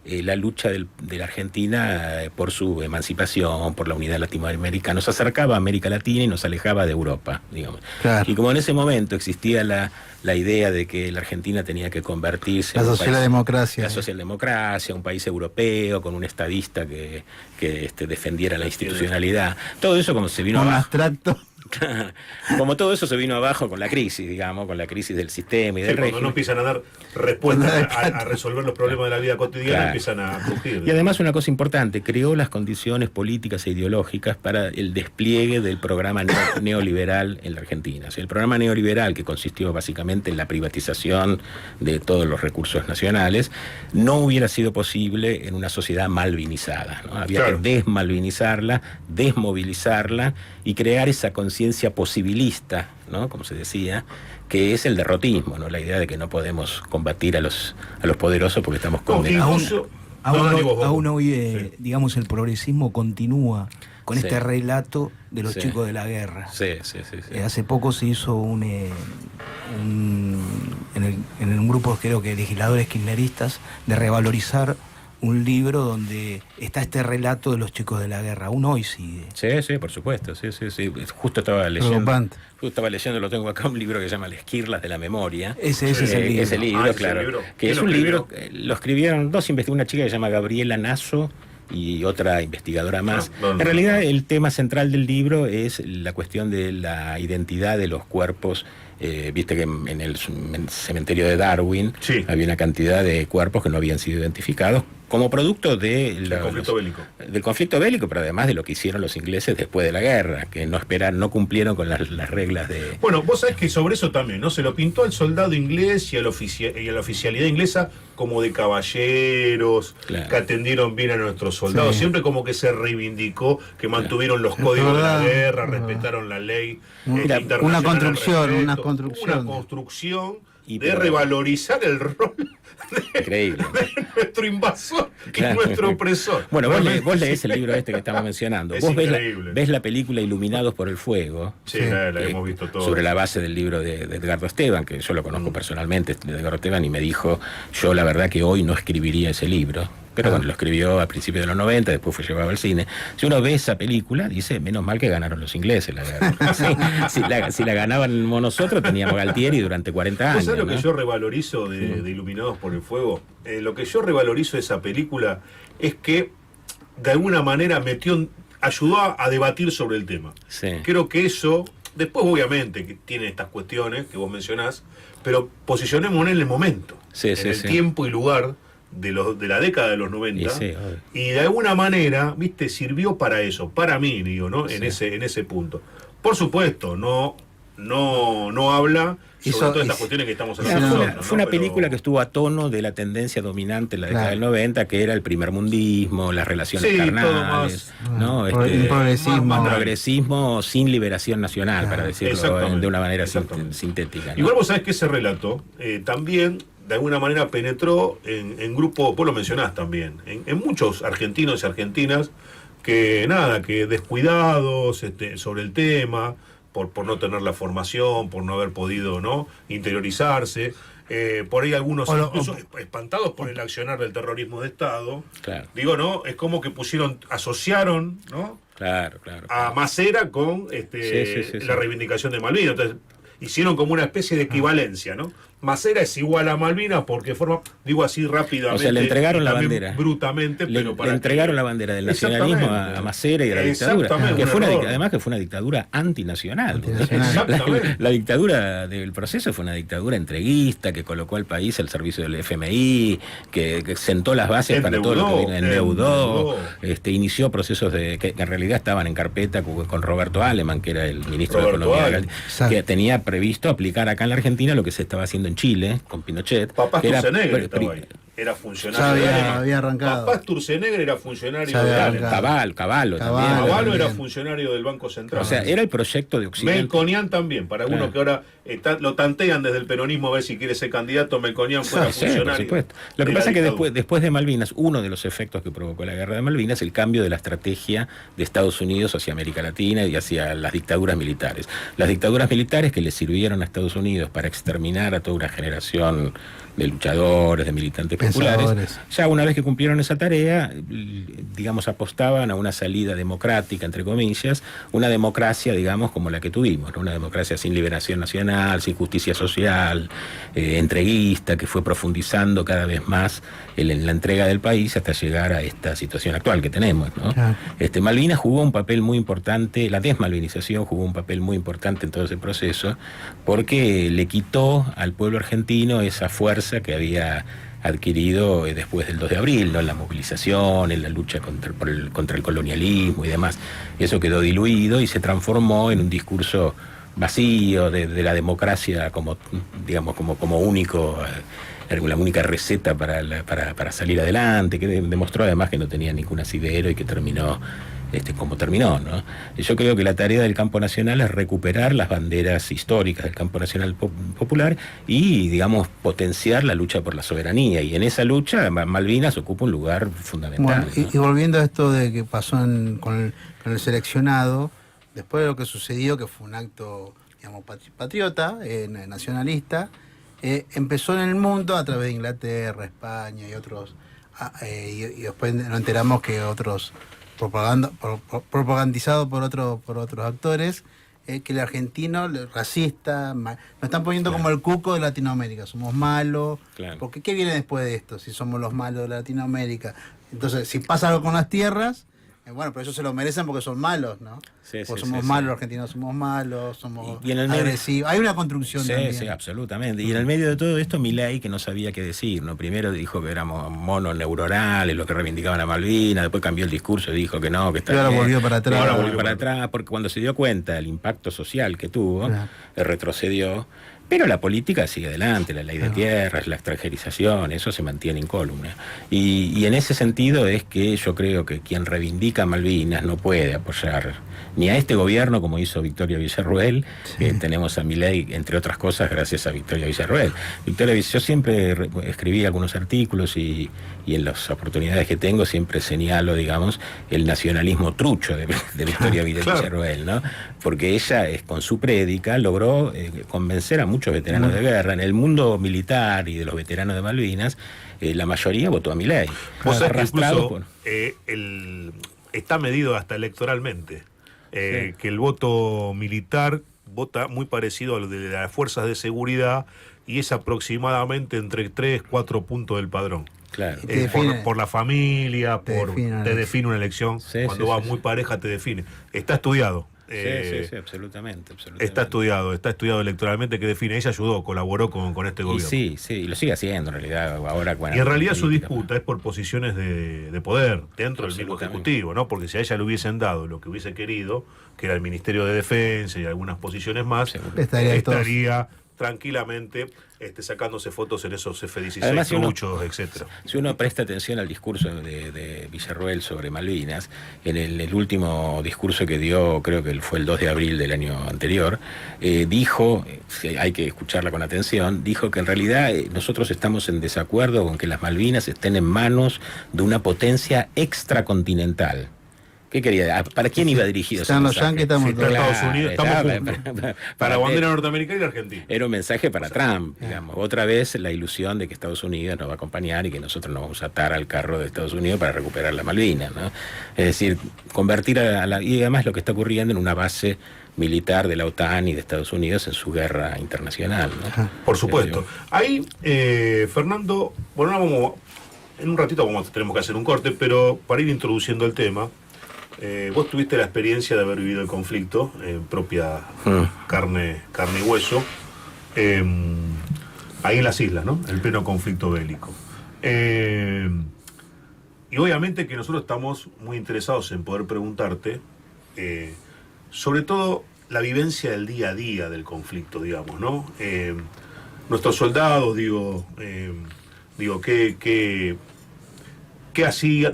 la lucha de la Argentina por su emancipación, por la unidad latinoamericana. Nos acercaba a América Latina y nos alejaba de Europa, digamos. Claro. Y como en ese momento existía la idea de que la Argentina tenía que convertirse La en socialdemocracia. la socialdemocracia, un país europeo con un estadista que defendiera la institucionalidad. Todo eso como se vino Un abajo. abstracto. Como todo eso se vino abajo con la crisis, digamos, con la crisis del sistema y del cuando régimen. no empiezan a dar respuestas a resolver los problemas de la vida cotidiana, Claro. empiezan a crujir. Y además una cosa importante, creó las condiciones políticas e ideológicas para el despliegue del programa neoliberal en la Argentina. O sea, el programa neoliberal, que consistió básicamente en la privatización de todos los recursos nacionales, no hubiera sido posible en una sociedad malvinizada, ¿no? Había Claro. que desmalvinizarla, desmovilizarla y crear esa conciencia posibilista, ¿no?, como se decía, que es el derrotismo, ¿no? La idea de que no podemos combatir a los poderosos porque estamos condenados. Incluso, Aún hoy, digamos, el progresismo continúa con Sí. este relato de los Sí. chicos de la guerra. Sí. Hace poco se hizo en un grupo, creo que legisladores kirchneristas, de revalorizar un libro donde está este relato de los chicos de la guerra. Aún hoy sigue. Sí, por supuesto, sí. Justo estaba Preocupante. leyendo, lo tengo acá, un libro que se llama Las Esquirlas de la Memoria. Ese es el libro. Ese libro, ese es el claro. libro. Que ¿Quién es lo un escribió? libro, lo escribieron dos investigadores, una chica que se llama Gabriela Nasso y otra investigadora más. No. En realidad el tema central del libro es la cuestión de la identidad de los cuerpos. Viste que en el cementerio de Darwin Sí. había una cantidad de cuerpos que no habían sido identificados como producto Del conflicto bélico. del conflicto bélico, pero además de lo que hicieron los ingleses después de la guerra, que no cumplieron con las reglas de... Bueno, vos sabés que sobre eso también, ¿no? Se lo pintó al soldado inglés y a la oficialidad inglesa como de caballeros, Claro. que atendieron bien a nuestros soldados. Sí. Siempre como que se reivindicó que mantuvieron los códigos de la verdad. guerra, respetaron la ley Mira, internacional una al construcción, respecto. una construcción. Una construcción Y de pero- revalorizar el rol Increíble. de nuestro invasor Claro. y nuestro opresor. Bueno, vos leés el libro este que estamos mencionando. Es Vos increíble. ves la película Iluminados por el Fuego. Sí, la que- hemos visto todo. Sobre la base del libro de Edgardo Esteban, que yo lo conozco personalmente, de Edgardo Esteban, y me dijo, yo la verdad que hoy no escribiría ese libro. Pero bueno, lo escribió a principios de los 90, después fue llevado al cine. Si uno ve esa película, dice, menos mal que ganaron los ingleses la guerra. Sí, si la ganábamos nosotros, teníamos Galtieri durante 40 ¿Vos años. sabés lo que ¿no? yo revalorizo de Iluminados por el Fuego? Lo que yo revalorizo de esa película es que de alguna manera ayudó a debatir sobre el tema. Sí. Creo que eso, después obviamente que tiene estas cuestiones que vos mencionás, pero posicionémonos en el momento, Sí, en sí, el sí. tiempo y lugar de la década de los 90, Y sí, obvio. y de alguna manera, viste, sirvió para eso, para mí, digo, ¿no? En ese punto. Por supuesto, no habla sobre Hizo- todas estas hizo- cuestiones que estamos Fue hablando. una, fue una película que estuvo a tono de la tendencia dominante en la década Claro. del 90, que era el primermundismo, las relaciones Sí, todo carnales, ¿no? Un progresismo. más un banal. progresismo sin liberación nacional, Claro. para decirlo Exactamente, de una manera exactamente. sintética, ¿no? Igual vos sabés que ese relato también de alguna manera penetró en grupos, vos lo mencionás también, en muchos argentinos y argentinas que descuidados sobre el tema, por no tener la formación, por no haber podido, ¿no?, interiorizarse. Por ahí algunos incluso espantados por el accionar del terrorismo de Estado. Claro. Digo, ¿no? Es como que asociaron, ¿no?, Claro. a Masera con la reivindicación de Malvinas. Entonces, hicieron como una especie de equivalencia, ¿no? Masera es igual a Malvinas porque forma, digo así rápidamente. O sea, le entregaron la bandera. Brutamente, Le pero entregaron la bandera del nacionalismo a Masera y a la dictadura. Que fue además que fue una dictadura antinacional. La dictadura del proceso fue una dictadura entreguista que colocó al país al servicio del FMI, que sentó las bases para todo lo que viene, endeudó, inició procesos que en realidad estaban en carpeta con Roberto Aleman, que era el ministro de Economía, que tenía previsto aplicar acá en la Argentina lo que se estaba haciendo en Chile con Pinochet. Papá Sturzenegger estaba ahí. Era funcionario. Había arrancado. Papá Sturzenegger era funcionario de Cavallo también. Cavallo era funcionario del Banco Central. O sea, era el proyecto de Occidente. Melconian también, para algunos que ahora lo tantean desde el peronismo a ver si quiere ser candidato, Melconian fuera funcionario. Por supuesto. Lo que pasa es que después de Malvinas, uno de los efectos que provocó la guerra de Malvinas, el cambio de la estrategia de Estados Unidos hacia América Latina y hacia las dictaduras militares. Las dictaduras militares que le sirvieron a Estados Unidos para exterminar a toda una generación de luchadores, de militantes populares, ya una vez que cumplieron esa tarea, digamos, apostaban a una salida democrática, entre comillas, una democracia, digamos, como la que tuvimos, ¿no? Una democracia sin liberación nacional, sin justicia social, entreguista, que fue profundizando cada vez más en la entrega del país hasta llegar a esta situación actual que tenemos, ¿no? Malvinas jugó un papel muy importante, la desmalvinización jugó un papel muy importante en todo ese proceso, porque le quitó al pueblo argentino esa fuerza que había adquirido después del 2 de abril, ¿no?, en la movilización, en la lucha contra el colonialismo y demás. Eso quedó diluido y se transformó en un discurso vacío de la democracia como, digamos, como único, la única receta para salir adelante, que demostró además que no tenía ningún asidero y que terminó como terminó, ¿no? Yo creo que la tarea del campo nacional es recuperar las banderas históricas del campo nacional popular y, digamos, potenciar la lucha por la soberanía. Y en esa lucha Malvinas ocupa un lugar fundamental. Bueno, y volviendo a esto de que pasó con el seleccionado, después de lo que sucedió, que fue un acto, digamos, patriota, nacionalista, empezó en el mundo a través de Inglaterra, España y otros, y después nos enteramos que otros propagandizado por otros actores, que el argentino racista, nos están poniendo como el cuco de Latinoamérica, somos malos, porque ¿qué viene después de esto si somos los malos de Latinoamérica? Entonces, si pasa algo con las tierras, bueno, pero ellos se lo merecen porque son malos, ¿no? Porque somos malos, los argentinos somos malos, somos agresivos. Hay una construcción también. Sí, absolutamente. Y en el medio de todo esto, Milei, que no sabía qué decir, ¿no? Primero dijo que éramos monos neuronales, los que reivindicaban a Malvinas, después cambió el discurso y dijo que no, que está bien. Ahora volvió para atrás. Ahora volvió para atrás, porque cuando se dio cuenta del impacto social que tuvo, retrocedió. Pero la política sigue adelante, la ley de tierras, la extranjerización, eso se mantiene incólume. Y en ese sentido es que yo creo que quien reivindica Malvinas no puede apoyar ni a este gobierno como hizo Victoria Villarruel, que tenemos a Milei, entre otras cosas, gracias a Victoria Villarruel. Yo siempre escribí algunos artículos y en las oportunidades que tengo siempre señalo, digamos, el nacionalismo trucho de Victoria Villarruel, ¿no? Porque ella, con su prédica, logró convencer a muchos veteranos de guerra. En el mundo militar y de los veteranos de Malvinas, la mayoría votó a Milei. Vos sabés que incluso está medido hasta electoralmente, que el voto militar vota muy parecido a lo de las fuerzas de seguridad y es aproximadamente entre 3-4 puntos del padrón. Claro. Por la familia, te define una elección. Cuando vas muy pareja te define. Está estudiado. Sí, absolutamente. Está estudiado electoralmente, que define. Ella ayudó, colaboró con este gobierno. Sí, y lo sigue haciendo en realidad. Ahora, y en realidad su disputa es por posiciones de poder dentro del mismo Ejecutivo, ¿no? Porque si a ella le hubiesen dado lo que hubiese querido, que era el Ministerio de Defensa y algunas posiciones más, estaría tranquilamente sacándose fotos en esos F-16 Además, truchos, etcétera. Si uno presta atención al discurso de Villarroel sobre Malvinas, en el último discurso que dio, creo que fue el 2 de abril del año anterior, dijo, hay que escucharla con atención, dijo que en realidad nosotros estamos en desacuerdo con que las Malvinas estén en manos de una potencia extracontinental. ¿Qué quería? ¿Para quién iba dirigido ese Están los mensaje? yanquis, estamos todos. Estados Unidos, estamos juntos. para Para la bandera norteamericana y Argentina. Era un mensaje para Trump, digamos. Otra vez la ilusión de que Estados Unidos nos va a acompañar y que nosotros nos vamos a atar al carro de Estados Unidos para recuperar la Malvinas, ¿no? Es decir, convertir y además lo que está ocurriendo en una base militar de la OTAN y de Estados Unidos en su guerra internacional, ¿no? Por supuesto. Ahí, Fernando, bueno, en un ratito tenemos que hacer un corte, pero para ir introduciendo el tema, vos tuviste la experiencia de haber vivido el conflicto en propia carne y hueso, ahí en las islas, ¿no? El pleno conflicto bélico. Y obviamente que nosotros estamos muy interesados en poder preguntarte, sobre todo la vivencia del día a día del conflicto, digamos, ¿no? Nuestros soldados, ¿qué hacía?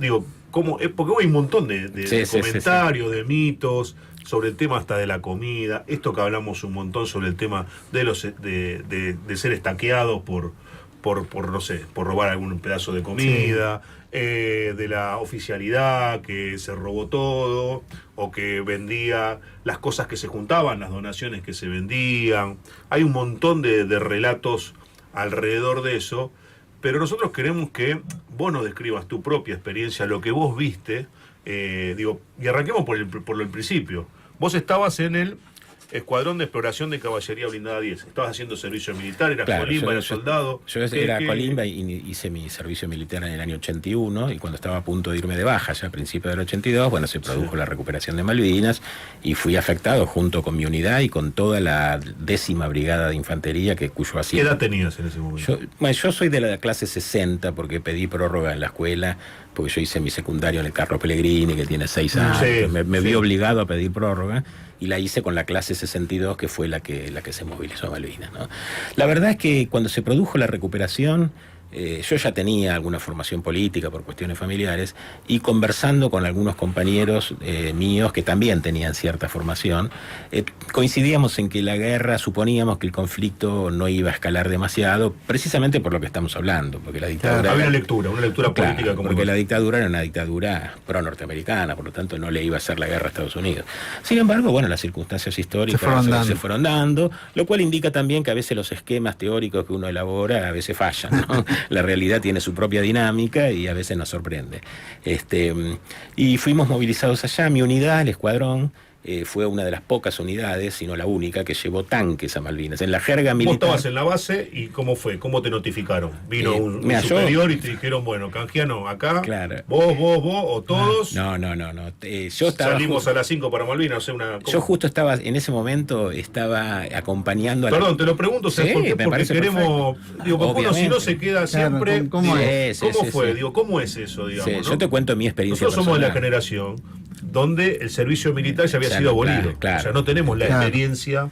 Porque hay un montón de comentarios, de mitos sobre el tema hasta de la comida. Esto que hablamos un montón sobre el tema de ser estaqueados por no sé, por robar algún pedazo de comida, de la oficialidad que se robó todo, o que vendía las cosas que se juntaban, las donaciones que se vendían. Hay un montón de relatos alrededor de eso. Pero nosotros queremos que vos nos describas tu propia experiencia, lo que vos viste, y arranquemos por el principio. Vos estabas en el Escuadrón de Exploración de Caballería Blindada 10. Estabas haciendo servicio militar, eras colimba, eras soldado. Yo era colimba y hice mi servicio militar en el año 81, y cuando estaba a punto de irme de baja, ya a principios del 82, bueno, se produjo la recuperación de Malvinas, y fui afectado junto con mi unidad y con toda la 10ª Brigada de Infantería, cuyo asiento. ¿Qué edad tenías en ese momento? Yo soy de la clase 60, porque pedí prórroga en la escuela, porque yo hice mi secundario en el Carlos Pellegrini, que tiene 6 años. Me vi obligado a pedir prórroga, y la hice con la clase 62, que fue la que se movilizó a Malvinas, ¿no? La verdad es que cuando se produjo la recuperación, yo ya tenía alguna formación política por cuestiones familiares, y conversando con algunos compañeros míos que también tenían cierta formación, coincidíamos en que la guerra, suponíamos que el conflicto no iba a escalar demasiado, precisamente por lo que estamos hablando, porque la dictadura... Había una lectura política como... Porque la dictadura era una dictadura pro-norteamericana, por lo tanto no le iba a hacer la guerra a Estados Unidos. Sin embargo, bueno, las circunstancias históricas se fueron dando, lo cual indica también que a veces los esquemas teóricos que uno elabora a veces fallan, ¿no? La realidad tiene su propia dinámica y a veces nos sorprende. Y fuimos movilizados allá. Mi unidad, el escuadrón, fue una de las pocas unidades, si no la única, que llevó tanques a Malvinas. En la jerga militar... Vos estabas en la base, ¿y cómo fue? ¿Cómo te notificaron? Vino un superior y te dijeron, bueno, Canjiano, acá, claro. vos, o todos... No. Yo estaba... Salimos a las 5 para Malvinas, o sea, una... Yo justo estaba, en ese momento, estaba acompañando a Perdón, te lo pregunto, ¿sabes por qué? Porque queremos... Porque uno si no se queda siempre... ¿Cómo fue? ¿Cómo es eso, digamos? ¿no? Yo te cuento mi experiencia Nosotros somos de la generación donde el servicio militar ya había sido abolido. Claro, o sea, no tenemos la experiencia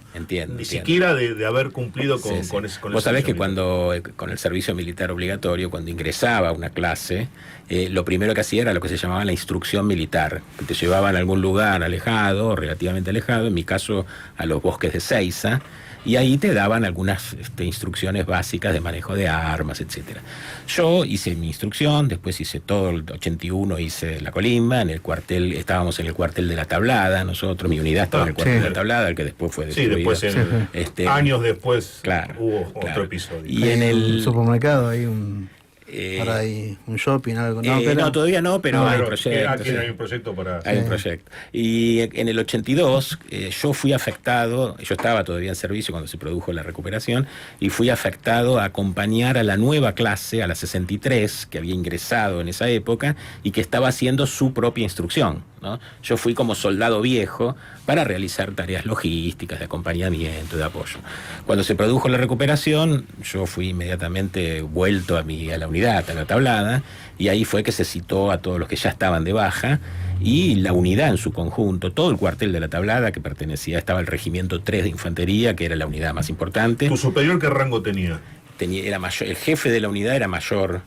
ni siquiera de haber cumplido con ese Vos sabés que cuando, con el servicio militar obligatorio, cuando ingresaba a una clase, lo primero que hacía era lo que se llamaba la instrucción militar, que te llevaban a algún lugar alejado, relativamente alejado, en mi caso a los bosques de Seiza, y ahí te daban algunas instrucciones básicas de manejo de armas, etcétera. Yo hice mi instrucción, después hice todo el 81, hice la colimba, en el cuartel, estábamos en el cuartel de la Tablada, nosotros, mi unidad estaba en el cuartel de la Tablada, el que después fue destruido. Sí, después, años después, hubo otro episodio. Y en el supermercado hay ahora hay un shopping, algo. No, todavía no, pero hay proyectos. Aquí hay un proyecto para... Hay un proyecto. Y en el 82 yo fui afectado, yo estaba todavía en servicio cuando se produjo la recuperación, y fui afectado a acompañar a la nueva clase, a la 63, que había ingresado en esa época, y que estaba haciendo su propia instrucción. ¿no? Yo fui como soldado viejo para realizar tareas logísticas, de acompañamiento, de apoyo. Cuando se produjo la recuperación, yo fui inmediatamente vuelto a la unidad, a la tablada, y ahí fue que se citó a todos los que ya estaban de baja, y la unidad en su conjunto, todo el cuartel de la tablada que pertenecía, estaba el regimiento 3 de infantería, que era la unidad más importante. ¿Tu superior qué rango tenía? Era mayor, el jefe de la unidad era mayor.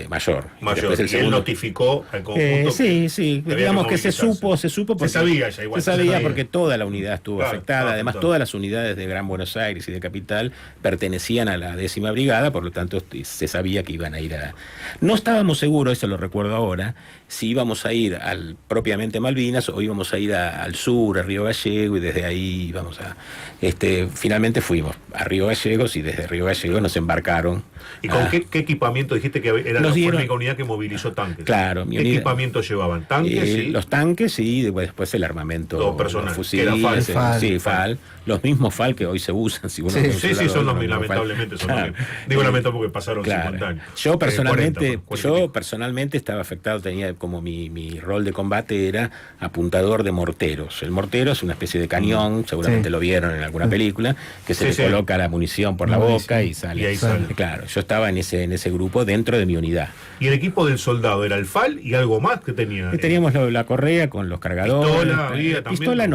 Mayor. Mayor. Y él notificó al conjunto. Sí. Digamos que se supo porque se sabía ya igual. Se sabía porque toda la unidad estuvo afectada. Además, todas las unidades de Gran Buenos Aires y de Capital pertenecían a la 10ª Brigada, por lo tanto se sabía que iban a ir a... No estábamos seguros, eso lo recuerdo ahora, si íbamos a ir propiamente a Malvinas o íbamos a ir al sur, a Río Gallego, y desde ahí íbamos a... finalmente fuimos a Río Gallegos, y desde Río Gallegos nos embarcaron. ¿Y con qué equipamiento dijiste que era la única unidad que movilizó tanques? Claro. ¿Qué equipamiento llevaban? ¿Tanques? Sí. Los tanques y después el armamento. Todo personal. Los fusiles, FAL. Sí, FAL. Los mismos FAL que hoy se usan. Si uno sí, son los lamentablemente. Son los digo lamentable porque pasaron 50 años. Yo personalmente estaba afectado, tenía como mi rol de combate era apuntador de morteros. El mortero es una especie de cañón, seguramente lo vieron en alguna película, que se le coloca la munición por la boca y sale. Y ahí sale. Claro, yo estaba en ese grupo dentro de mi unidad. ¿Y el equipo del soldado era el FAL y algo más que tenía? Teníamos la correa con los cargadores. ¿Pistola?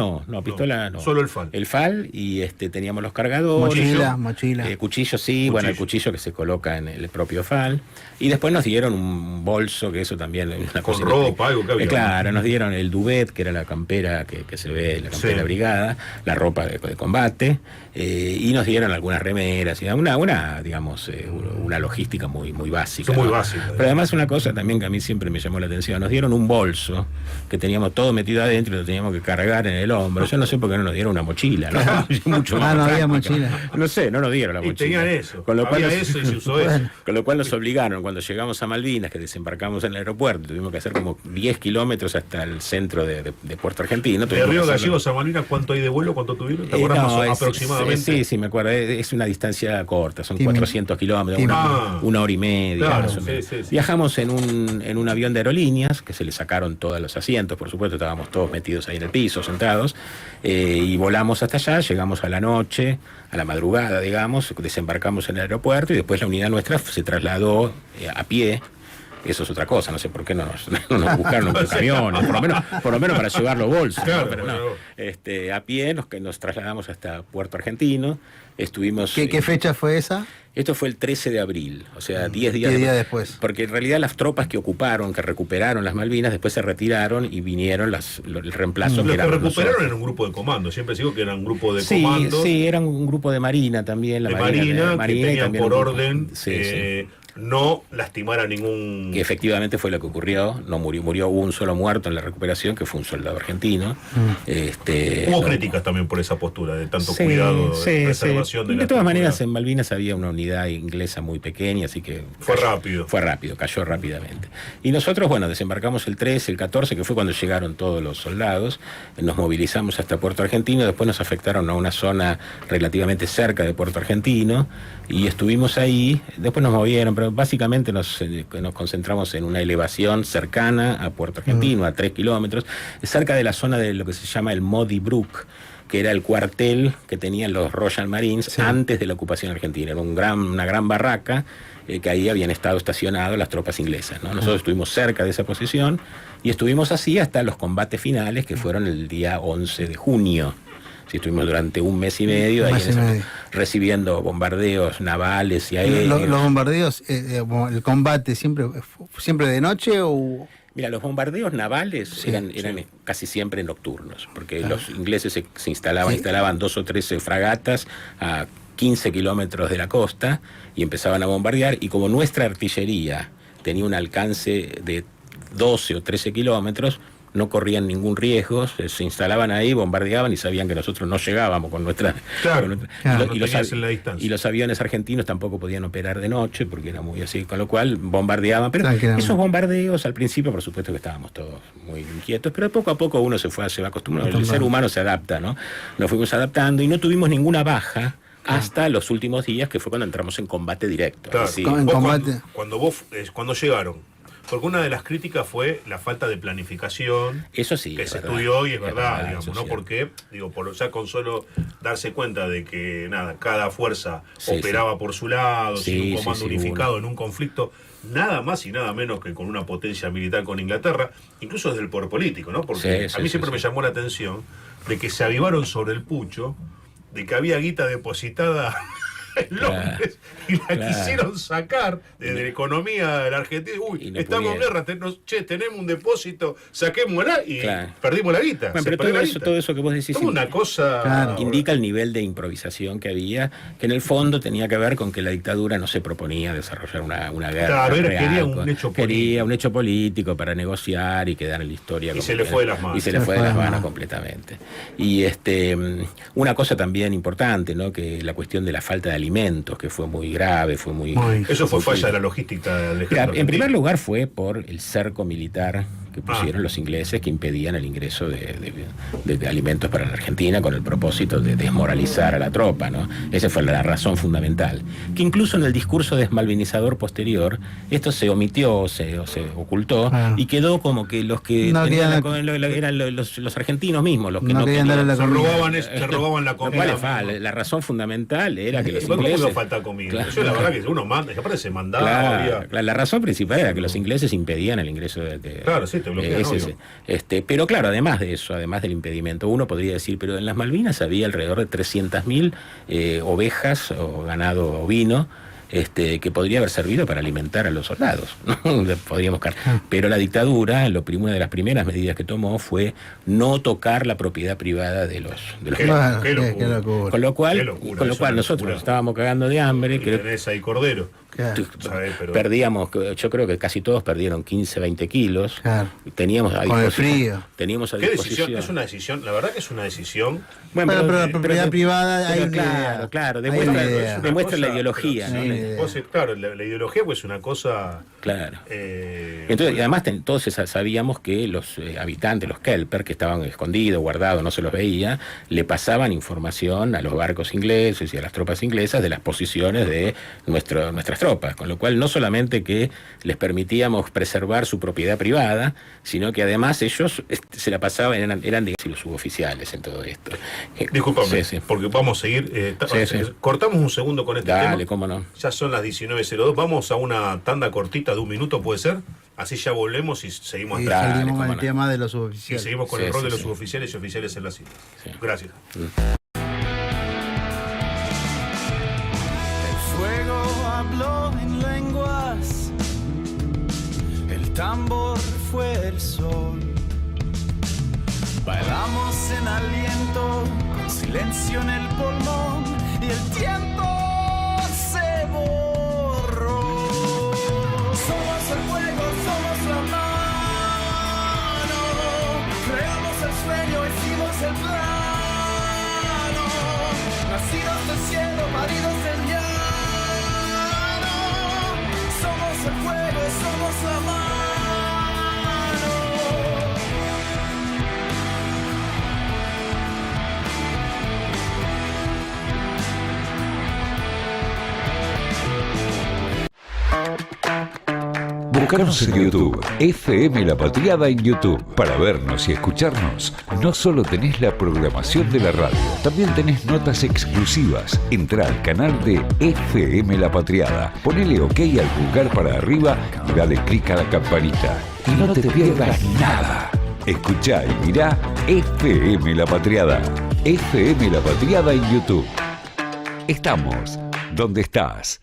Pistola no. Solo el FAL. El FAL, y teníamos los cargadores. Mochila. Cuchillo, sí, bueno, el cuchillo que se coloca en el propio FAL. Y después nos dieron un bolso, que eso también es una cosa. Con ropa, algo que había. Claro, nos dieron el duvet, que era la campera que se ve, la campera brigada, la ropa de combate, y nos dieron algunas remeras, y una logística muy básica. Muy básica. Pero además una cosa también que a mí siempre me llamó la atención, nos dieron un bolso que teníamos todo metido adentro y lo teníamos que cargar en el hombro. Yo no sé por qué no nos dieron una mochila, ¿no? Mucho más no había práctica. mochila. No sé, no nos dieron la mochila. Y tenían eso. Con lo cual había eso y se usó eso. Con lo cual nos obligaron, cuando llegamos a Malvinas, que desembarcamos en el aeropuerto, tuvimos que hacer como 10 kilómetros hasta el centro de Puerto Argentino. De Río Gallegos a Malvinas, ¿cuánto hay de vuelo? ¿Cuánto tuvieron? ¿Te acuerdas aproximadamente? Sí, me acuerdo. Es una distancia corta, son 400 kilómetros, una hora y media. Claro, más o menos. Viajamos en un avión de aerolíneas, que se le sacaron todos los asientos, por supuesto, estábamos todos metidos ahí en el piso, sentados, y volamos hasta allá, llegamos a la noche, a la madrugada, digamos, desembarcamos en el aeropuerto, y después la unidad nuestra se trasladó a pie. Eso es otra cosa, no sé por qué no nos buscaron en camiones, por lo menos para llevar los bolsos. Claro, ¿no? Pero no. A pie nos trasladamos hasta Puerto Argentino. Estuvimos. ¿Qué fecha fue esa? Esto fue el 13 de abril, o sea, 10 días después. Porque en realidad las tropas que recuperaron las Malvinas, después se retiraron y vinieron el reemplazo. Los que recuperaron eran un grupo de comando, siempre digo que eran un grupo de comando. Sí, eran un grupo de Marina también. La Marina que tenían por orden sí. No lastimar a ningún... Que efectivamente fue lo que ocurrió, no murió un solo muerto en la recuperación, que fue un soldado argentino. Hubo críticas también por esa postura, de tanto cuidado, de preservación de la... De todas maneras, en Malvinas había una unidad inglesa muy pequeña, así que... Fue rápido, cayó rápidamente. Y nosotros, desembarcamos el 13, el 14, que fue cuando llegaron todos los soldados, nos movilizamos hasta Puerto Argentino, después nos afectaron a una zona relativamente cerca de Puerto Argentino, y estuvimos ahí, después nos movieron, pero básicamente nos concentramos en una elevación cercana a Puerto Argentino, a 3 kilómetros, cerca de la zona de lo que se llama el Modi Brook, que era el cuartel que tenían los Royal Marines antes de la ocupación argentina. Era una gran barraca que ahí habían estado estacionadas las tropas inglesas, ¿no? Nosotros estuvimos cerca de esa posición y estuvimos así hasta los combates finales, que fueron el día 11 de junio. Sí, estuvimos durante un mes y medio ahí recibiendo bombardeos navales y aéreos. ¿Los bombardeos, el combate siempre de noche o...? Mira, los bombardeos navales eran casi siempre nocturnos, porque los ingleses se instalaban 2 o 3 fragatas a 15 kilómetros de la costa y empezaban a bombardear, y como nuestra artillería tenía un alcance de 12 o 13 kilómetros, no corrían ningún riesgo, se instalaban ahí, bombardeaban y sabían que nosotros no llegábamos con nuestra... Y los aviones argentinos tampoco podían operar de noche porque era muy así, con lo cual bombardeaban. Pero esos bombardeos al principio, por supuesto que estábamos todos muy inquietos, pero poco a poco uno se va acostumbrando, el ser humano se adapta, ¿no? Nos fuimos adaptando y no tuvimos ninguna baja hasta los últimos días, que fue cuando entramos en combate directo. Claro. En combate. Cuando llegaron, Porque una de las críticas fue la falta de planificación. Eso sí. Que es se verdad. estudió y es verdad, digamos, eso ¿no? es cierto. Porque, digo, ya con solo darse cuenta de que, nada, cada fuerza Sí, operaba por su lado, Sí, sin un sí, comando sí, unificado en un conflicto, nada más y nada menos que con una potencia militar con Inglaterra, incluso desde el poder político, ¿no? Porque Sí, a mí sí, siempre sí, me sí. llamó la atención de que se avivaron sobre el pucho, de que había guita depositada en Londres y la claro. quisieron sacar desde la economía de la Argentina. Y Uy, no estamos en pudieron. guerra, tenemos un depósito, saquémosla y Claro. perdimos la guita. Bueno, se pero perdió la todo guita. eso que vos decís Como una cosa... Claro. indica el nivel de improvisación que había, que en el fondo tenía que ver con que la dictadura no se proponía desarrollar una guerra. Claro, real, quería un hecho quería político. un hecho político para negociar y quedar en la historia. Y como se le que- fue de las manos. Y se le fue de las manos completamente. Y una cosa también importante, ¿no? Que la cuestión de la falta de alimentos, que fue muy grave, fue muy... Eso fue muy falla de la logística del ejército. Claro, en argentino. primer lugar fue por el cerco militar que pusieron los ingleses, que impedían el ingreso de alimentos para la Argentina con el propósito de desmoralizar a la tropa, ¿no? Esa fue la razón fundamental. Que incluso en el discurso desmalvinizador posterior, esto se omitió, se ocultó, y quedó como que los que No tenían querían eran los argentinos mismos los que No no querían darle la Se comida. robaban la Lo comida. cual es falso. La razón fundamental era que los ¿Cómo iba a ingleses... faltar comida? Claro. Eso la verdad que uno manda, que aparte se mandaba. Claro, la razón principal era que los ingleses impedían el ingreso de Claro, sí, te bloquean, obvio. pero claro, además de eso, además del impedimento, uno podría decir, pero en las Malvinas había alrededor de 300.000 ovejas o ganado ovino, que podría haber servido para alimentar a los soldados, ¿no? Podríamos pero la dictadura, una de las primeras medidas que tomó fue no tocar la propiedad privada de los Qué Bueno, qué locura. qué locura. con lo Qué cual, locura, con lo eso cual es nosotros locura. nos estábamos cagando de hambre, Y que tenés ahí cordero. Claro. ¿Sabés? Pero... perdíamos, yo creo que casi todos perdieron 15, 20 kilos. Claro. Teníamos a Con el disposición- frío. Teníamos a ¿Qué disposición. decisión? Es una decisión, la verdad que es una decisión. Bueno, Pero la propiedad privada hay una idea. claro, claro, Hay una idea. demuestra, demuestra la cosa- ideología, pero ¿no? sí, Hay una idea. vos, claro, la ideología pues es una cosa. Claro. eh, Entonces, y además todos sabíamos que los habitantes, los Kelper, que estaban escondidos, guardados, no se los veía, le pasaban información a los barcos ingleses y a las tropas inglesas de las posiciones de nuestras tropas, con lo cual no solamente que les permitíamos preservar su propiedad privada, sino que además ellos se la pasaban, eran digamos, los suboficiales en todo esto. Disculpame, Sí, sí. porque vamos a seguir. Sí, sí. Cortamos un segundo con este Dale, tema. cómo no. Ya son las 19:02. Vamos a una tanda cortita de 1 minuto, ¿puede ser? Así ya volvemos y seguimos Y hasta- Dale, salimos con cómo el no. tema de los y suboficiales. seguimos con Sí, el rol sí, de los sí. suboficiales y oficiales en la cita. Sí. Gracias. El fuego habló en lenguas, el tambor fue el sol. Bailamos en aliento, con silencio en el pulmón, y el tiempo se borró. Somos el fuego, somos la mano, creamos el sueño, hicimos el plano, nacidos del cielo, paridos del llano. Somos el fuego, somos la mano. Búscanos en YouTube, FM La Patriada en YouTube. Para vernos y escucharnos, no solo tenés la programación de la radio, también tenés notas exclusivas. Entrá al canal de FM La Patriada, ponele OK al pulgar para arriba y dale clic a la campanita. Y no te pierdas nada. Escuchá y mirá FM La Patriada. FM La Patriada en YouTube. Estamos donde estás.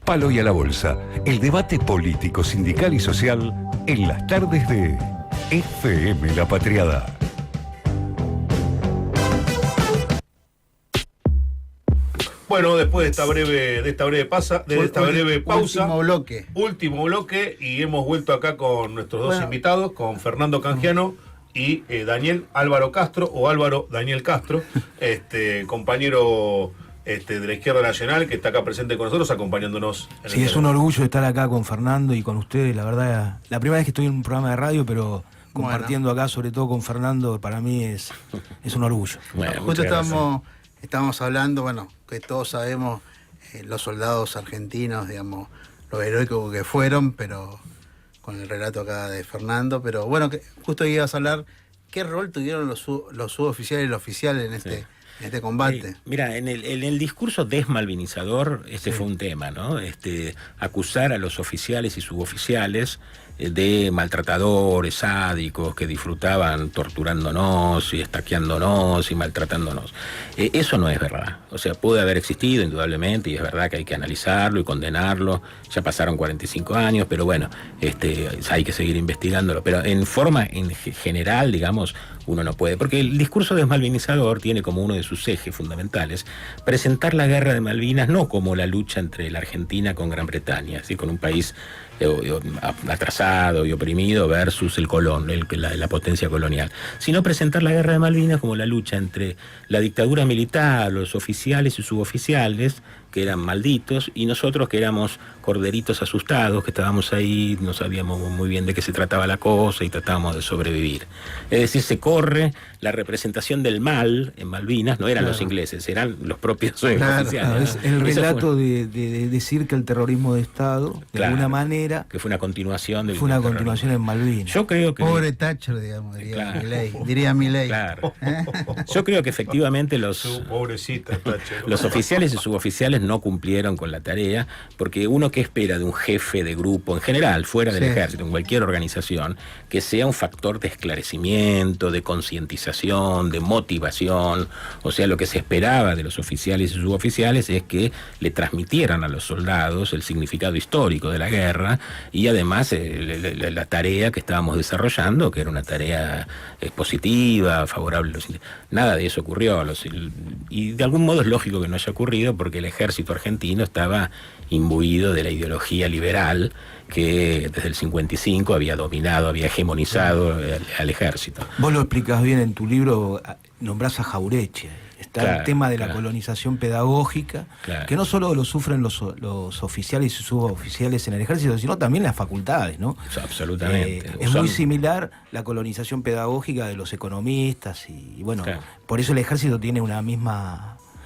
Palo y a la bolsa, el debate político, sindical y social en las tardes de FM La Patriada. Bueno, después de esta breve pausa, último bloque, y hemos vuelto acá con nuestros dos invitados, con Fernando Canjiano y Daniel Álvaro Castro, o Álvaro Daniel Castro, compañero de la Izquierda Nacional, que está acá presente con nosotros, acompañándonos. Sí, es un orgullo estar acá con Fernando y con ustedes, la verdad, la primera vez que estoy en un programa de radio, pero compartiendo acá, sobre todo con Fernando, para mí es un orgullo. Bueno, justo estábamos hablando, bueno, que todos sabemos los soldados argentinos, digamos, lo heroicos que fueron, pero con el relato acá de Fernando, pero bueno, que justo ibas a hablar, ¿qué rol tuvieron los suboficiales y los oficiales en este combate? Mira, en el discurso desmalvinizador, fue un tema, ¿no? Acusar a los oficiales y suboficiales de maltratadores, sádicos, que disfrutaban torturándonos y estaqueándonos y maltratándonos. Eso no es verdad. O sea, puede haber existido indudablemente, y es verdad que hay que analizarlo y condenarlo. Ya pasaron 45 años, pero bueno, hay que seguir investigándolo. Pero en general, digamos, uno no puede. Porque el discurso desmalvinizador tiene como uno de sus ejes fundamentales presentar la guerra de Malvinas no como la lucha entre la Argentina con Gran Bretaña, ¿sí? Con un país atrasado y oprimido versus el colón, la potencia colonial, sino presentar la guerra de Malvinas como la lucha entre la dictadura militar, los oficiales y suboficiales, que eran malditos, y nosotros que éramos corderitos asustados, que estábamos ahí, no sabíamos muy bien de qué se trataba la cosa y tratábamos de sobrevivir. Es decir, se corre la representación del mal en Malvinas, no eran los ingleses, eran los propios oficiales. Claro, es el relato de decir que el terrorismo de Estado, de alguna manera, que fue una continuación en Malvinas. Yo creo que pobre Thatcher, digamos, diría Milei. Claro. Yo creo que efectivamente los oficiales y suboficiales no cumplieron con la tarea, porque uno que espera de un jefe de grupo en general, fuera del ejército, en cualquier organización, que sea un factor de esclarecimiento, de concientización, de motivación. O sea, lo que se esperaba de los oficiales y suboficiales es que le transmitieran a los soldados el significado histórico de la guerra, y además la tarea que estábamos desarrollando, que era una tarea positiva, favorable. Nada de eso ocurrió, y de algún modo es lógico que no haya ocurrido, porque el ejército argentino estaba imbuido de la ideología liberal que desde el 55 había dominado, había hegemonizado al ejército. Vos lo explicás bien en tu libro, nombrás a Jauretche. Está el tema de la colonización pedagógica, que no solo lo sufren los oficiales y suboficiales en el ejército, sino también las facultades, ¿no? Absolutamente. Es muy similar la colonización pedagógica de los economistas, y bueno, por eso el ejército tiene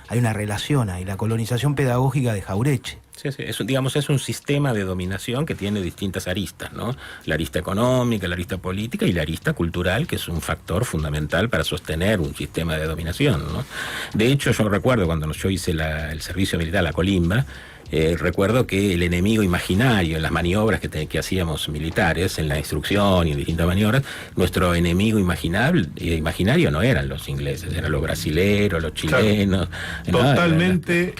hay una relación ahí, la colonización pedagógica de Jauretche. Sí, es un sistema de dominación que tiene distintas aristas, ¿no? La arista económica, la arista política y la arista cultural, que es un factor fundamental para sostener un sistema de dominación, ¿no? De hecho, yo recuerdo cuando yo hice el servicio militar, la colimba, recuerdo que el enemigo imaginario en las maniobras que hacíamos militares, en la instrucción y en distintas maniobras, nuestro enemigo imaginario no eran los ingleses, eran los brasileros, los chilenos. Totalmente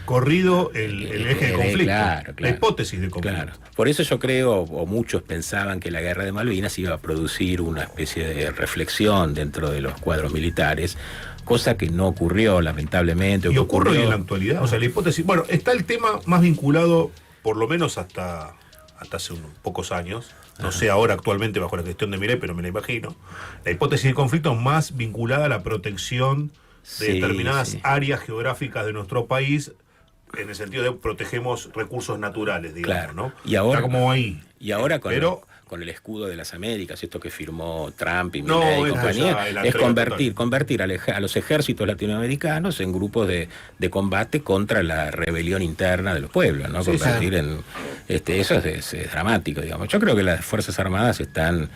corrido el eje de conflicto, la hipótesis de conflicto. Claro. Por eso yo creo, o muchos pensaban, que la guerra de Malvinas iba a producir una especie de reflexión dentro de los cuadros militares, cosa que no ocurrió, lamentablemente. Y ocurre en la actualidad. O sea, la hipótesis... Bueno, está el tema más vinculado, por lo menos hasta hace unos pocos años, no sé ahora actualmente bajo la gestión de Milei, pero me la imagino, la hipótesis de conflicto más vinculada a la protección de determinadas áreas geográficas de nuestro país, en el sentido de protegemos recursos naturales, digamos, ¿no? Y ahora, está como ahí. Y ahora con el escudo de las Américas, esto que firmó Trump y Milei y compañía, es convertir a los ejércitos latinoamericanos en grupos de combate contra la rebelión interna de los pueblos, ¿no? Convertir en eso es dramático, digamos. Yo creo que las Fuerzas Armadas están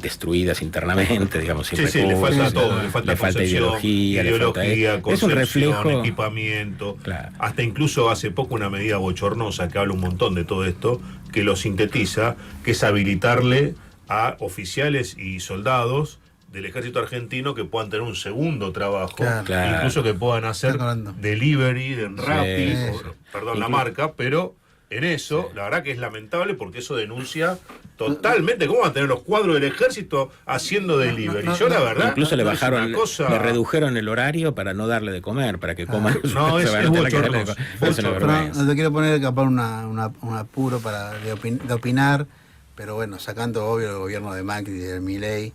destruidas internamente, digamos, sin recursos, le falta todo, le falta ideología, es un reflejo, equipamiento, hasta incluso hace poco una medida bochornosa que habla un montón de todo esto, que lo sintetiza, que es habilitarle a oficiales y soldados del ejército argentino que puedan tener un segundo trabajo, Claro. incluso que puedan hacer Están hablando. delivery en Rappi, Sí. perdón la marca, pero en eso, la verdad que es lamentable porque eso denuncia totalmente cómo van a tener los cuadros del ejército haciendo delivery. Yo la verdad... Incluso le es bajaron, una cosa... le redujeron el horario para no darle de comer, para que coman. No, es bochornoso. Es una vergüenza. No te quiero poner capaz un apuro de opinar, pero bueno, sacando obvio el gobierno de Macri y de Milei,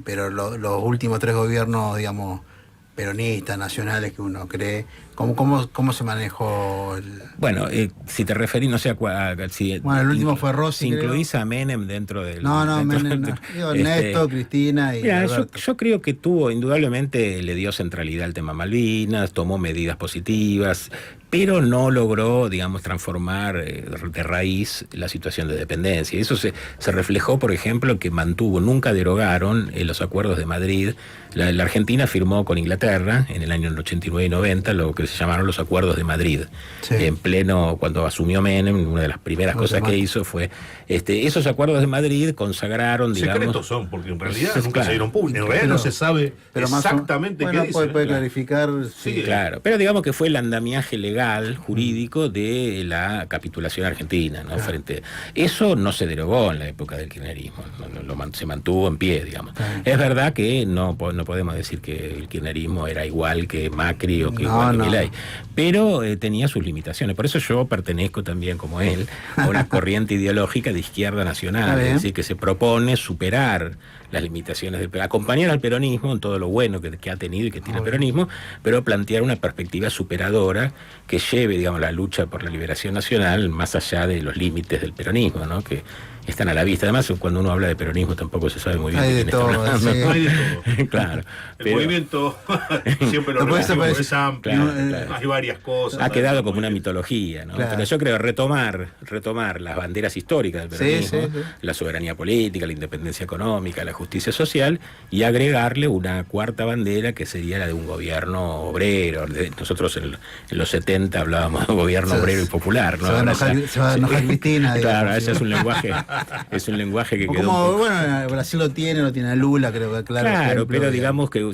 pero los últimos 3 gobiernos, digamos, peronistas, nacionales que uno cree, ¿cómo se manejó el... Bueno, si te referís, no sé a cuál... Si, Bueno, el último fue Rossi, Si creo. incluís a Menem dentro del... No, dentro Menem no. Digo, Ernesto, Cristina y Mira, Alberto. yo creo que indudablemente le dio centralidad al tema Malvinas, tomó medidas positivas, pero no logró, digamos, transformar de raíz la situación de dependencia. Eso se reflejó, por ejemplo, que nunca derogaron los acuerdos de Madrid. La Argentina firmó con Inglaterra en el año 89 y 90 lo que se llamaron los acuerdos de Madrid. Sí. En pleno, cuando asumió Menem, una de las primeras cosas que hizo fue, esos acuerdos de Madrid consagraron, digamos... Secretos son, porque en realidad nunca claro. se dieron públicos. En realidad no se sabe Pero más o- exactamente bueno, qué dicen. puede clarificar. Sí, Claro, pero digamos que fue el andamiaje legal, jurídico de la capitulación argentina, ¿no? Eso no se derogó en la época del kirchnerismo, se mantuvo en pie, digamos. Es verdad que no podemos decir que el kirchnerismo era igual que Macri o que igual que Milei, pero tenía sus limitaciones. Por eso yo pertenezco también, como él, a una corriente ideológica de izquierda nacional, es decir, que se propone superar las limitaciones del acompañar al peronismo en todo lo bueno que ha tenido y que tiene el peronismo, pero plantear una perspectiva superadora que lleve, digamos, la lucha por la liberación nacional más allá de los límites del peronismo, ¿no? Que están a la vista. Además, cuando uno habla de peronismo tampoco se sabe muy bien Hay de de quién está todo, hablando. sí. Hay de todo. Claro. El movimiento siempre lo No puede relacionamos, ser- es amplio, claro. hay varias cosas. Ha quedado hay como una movimiento. mitología, ¿no? Claro. Pero yo creo retomar las banderas históricas del Sí, peronismo, sí. la soberanía política, la independencia económica, la justicia social, y agregarle una cuarta bandera que sería la de un gobierno obrero. Nosotros en los 70 hablábamos de gobierno Se- obrero y popular, ¿no? se va a enojar- Ahora se va a enojar Cristina, Claro, digamos. ese es un lenguaje que O quedó un como, poco... bueno, Brasil lo tiene Lula, creo que claro. Claro, ejemplo, pero digamos que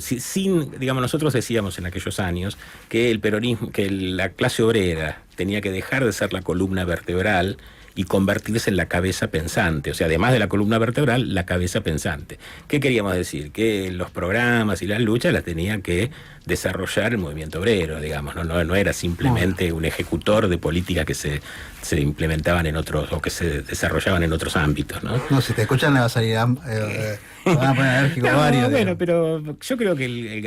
digamos, nosotros decíamos en aquellos años que el peronismo, que la clase obrera tenía que dejar de ser la columna vertebral y convertirse en la cabeza pensante, o sea, además de la columna vertebral, la cabeza pensante. ¿Qué queríamos decir? Que los programas y las luchas las tenía que desarrollar el movimiento obrero, digamos, no era simplemente un ejecutor de políticas que se implementaban en otros, o que se desarrollaban en otros ámbitos, ¿no? No, si te escuchan le va a salir, van a poner alérgico No, varios. bueno, digamos. pero yo creo que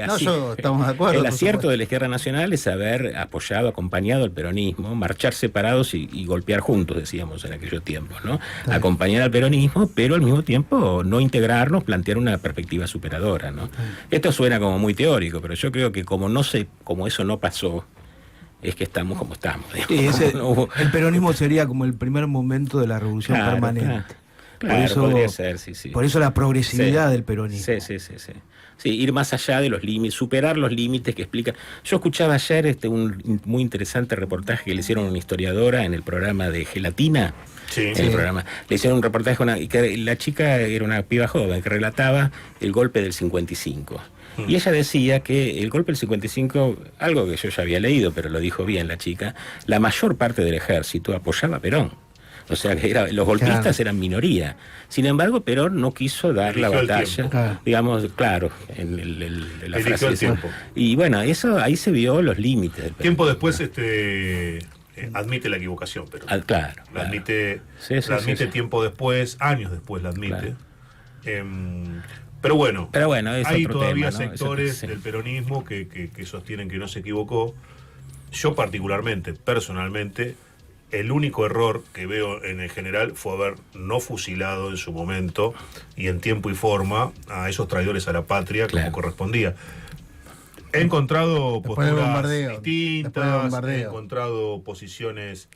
estamos de acuerdo, el por acierto supuesto. de la izquierda nacional es haber apoyado, acompañado al peronismo, marchar separados y golpear juntos, decíamos en aquellos tiempos, ¿no? Acompañar al peronismo, pero al mismo tiempo no integrarnos, plantear una perspectiva superadora, ¿no? Esto suena como muy teórico, pero yo creo que como eso no pasó, es que estamos como estamos. digamos. Sí, No hubo- el peronismo sería como el primer momento de la revolución Claro, permanente. claro, podría ser, sí. Por eso la progresividad Sí. del peronismo. Sí. Sí, ir más allá de los límites, superar los límites que explican. Yo escuchaba ayer un muy interesante reportaje que le hicieron a una historiadora en el programa de Gelatina. Sí. En el programa. Le hicieron un reportaje y que la chica era una piba joven que relataba el golpe del 55. Y ella decía que el golpe del 55, algo que yo ya había leído, pero lo dijo bien la chica, la mayor parte del ejército apoyaba a Perón. O sea, que los golpistas Claro. eran minoría. Sin embargo, Perón no quiso dar la Eligió el batalla. tiempo. Claro. Digamos, claro, en la Eligió frase el esa. tiempo. Y bueno, eso ahí se vio los límites del Tiempo peronismo. después admite la equivocación, pero Claro. la admite, Sí, la admite sí. tiempo después, años después la admite. Pero bueno, Es hay otro todavía tema, ¿no? sectores Sí. del peronismo que sostienen que no se equivocó. Yo particularmente, personalmente, el único error que veo en el general fue haber no fusilado en su momento y en tiempo y forma a esos traidores a la patria Claro. como correspondía. He encontrado Después del posturas bombardeo. Después del distintas, bombardeo. he encontrado posiciones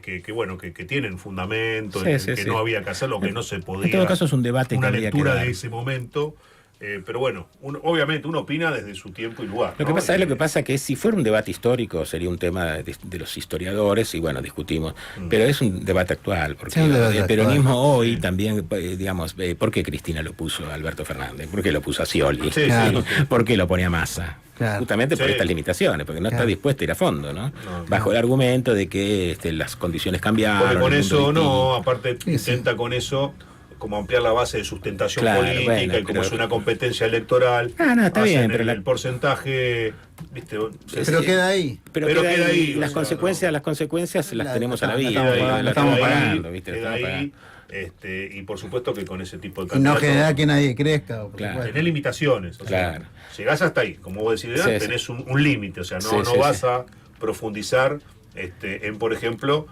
que tienen fundamento, Sí, en sí, que sí. no había que hacerlo, que no se podía. En todo caso es un debate Una que habría que lectura dar. de ese momento Pero bueno, obviamente uno opina desde su tiempo y lugar. Lo que pasa es lo que pasa que si fuera un debate histórico sería un tema de los historiadores y bueno, discutimos. Pero es un debate actual, porque Sí, un debate el peronismo actual. hoy también, digamos, ¿por qué Cristina lo puso a Alberto Fernández? ¿Por qué lo puso a Scioli? Sí, Claro. sí. ¿Por qué lo pone a Massa? Claro. Justamente por Sí. estas limitaciones, porque no está Claro. dispuesta a ir a fondo, ¿no? No, Bajo el argumento de que las condiciones cambiaron. Porque con el mundo eso distinto. no, aparte Sí, sí. intenta con eso como ampliar la base de sustentación Claro, política bueno, y como pero- es una competencia electoral. No, está bien, hacen pero el porcentaje, ¿viste? Pero queda ahí. Pero Pero queda queda ahí, ahí, o las sea, consecuencias, no. las consecuencias las La- tenemos a la la vida, estamos pagando, la estamos estamos pagando. pagando, ¿viste? La Queda estamos ahí, pagando. y por supuesto que con ese tipo de Y no candidatos generar que nadie crezca. Por Claro. supuesto. tenés limitaciones. O sea, Claro. llegás hasta ahí, como vos decís, Sí, tenés sí. un límite, o sea, no, Sí, no sí, vas sí. a profundizar en, por ejemplo,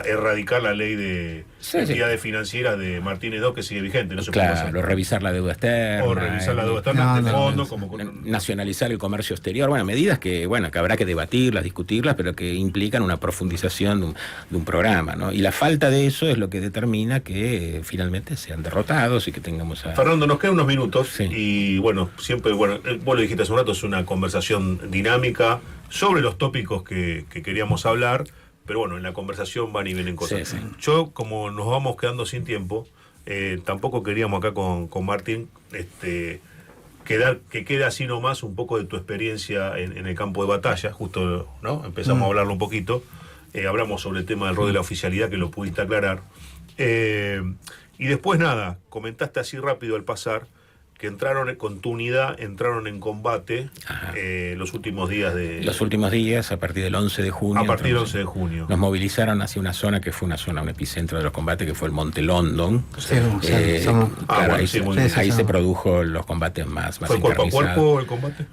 erradicar la ley de Sí, entidades financieras de Martínez II que sigue vigente, no se puede hacer. Claro, revisar la deuda externa. O revisar la deuda externa No, de no, fondo, no. como con... Nacionalizar el comercio exterior, bueno, medidas que habrá que debatirlas, discutirlas, pero que implican una profundización de un programa, ¿no? Y la falta de eso es lo que determina que finalmente sean derrotados y que tengamos a... Fernando, nos quedan unos minutos Sí. y bueno, siempre, vos lo dijiste hace un rato, es una conversación dinámica sobre los tópicos que queríamos hablar, pero bueno, en la conversación van y vienen cosas. Sí, sí. Yo, como nos vamos quedando sin tiempo, tampoco queríamos acá con Martín que quede así nomás un poco de tu experiencia en el campo de batalla, justo, ¿no? Empezamos a hablarlo un poquito, hablamos sobre el tema del rol de la oficialidad, que lo pudiste aclarar. Y después nada, comentaste así rápido al pasar que con tu unidad entraron en combate Ajá. los últimos días de... Los últimos días, a partir del 11 de junio... a partir del entramos- 11 de junio. Nos movilizaron hacia una zona que fue un epicentro de los combates, que fue el Monte London. Sí, somos- Claro, bueno, ahí, sí, se, muy bien. ahí Sí, se sí, produjo los combates más ¿Fue cuerpo a encarnizados. cuerpo el combate?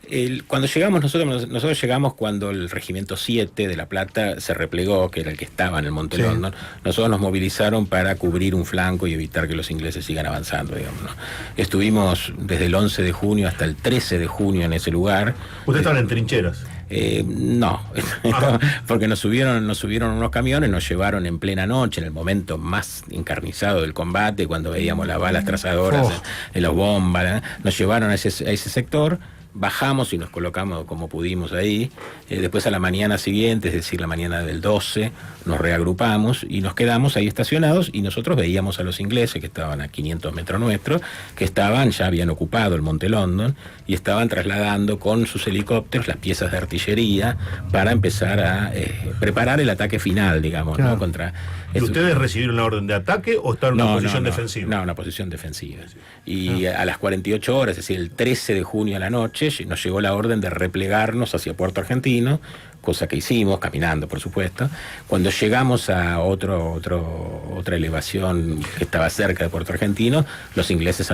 Cuando llegamos nosotros llegamos cuando el regimiento 7 de La Plata se replegó, que era el que estaba en el Monte Sí. London. Nosotros nos movilizaron para cubrir un flanco y evitar que los ingleses sigan avanzando, digamos, ¿no? Estuvimos desde el 11 de junio hasta el 13 de junio en ese lugar. Ustedes estaban en trincheras. No, porque nos subieron unos camiones, nos llevaron en plena noche, en el momento más encarnizado del combate, cuando veíamos las balas trazadoras en los bombas, nos llevaron a ese sector. Bajamos y nos colocamos como pudimos ahí. Después a la mañana siguiente, es decir, la mañana del 12, nos reagrupamos y nos quedamos ahí estacionados y nosotros veíamos a los ingleses que estaban a 500 metros nuestros, que ya habían ocupado el Monte London y estaban trasladando con sus helicópteros las piezas de artillería para empezar a preparar el ataque final, digamos, Claro. ¿no? Contra... ¿Y ustedes recibieron la orden de ataque o estaban en una posición defensiva? No, una posición defensiva. Y a las 48 horas, es decir, el 13 de junio a la noche, nos llegó la orden de replegarnos hacia Puerto Argentino, cosa que hicimos, caminando, por supuesto. Cuando llegamos a otra elevación que estaba cerca de Puerto Argentino, los ingleses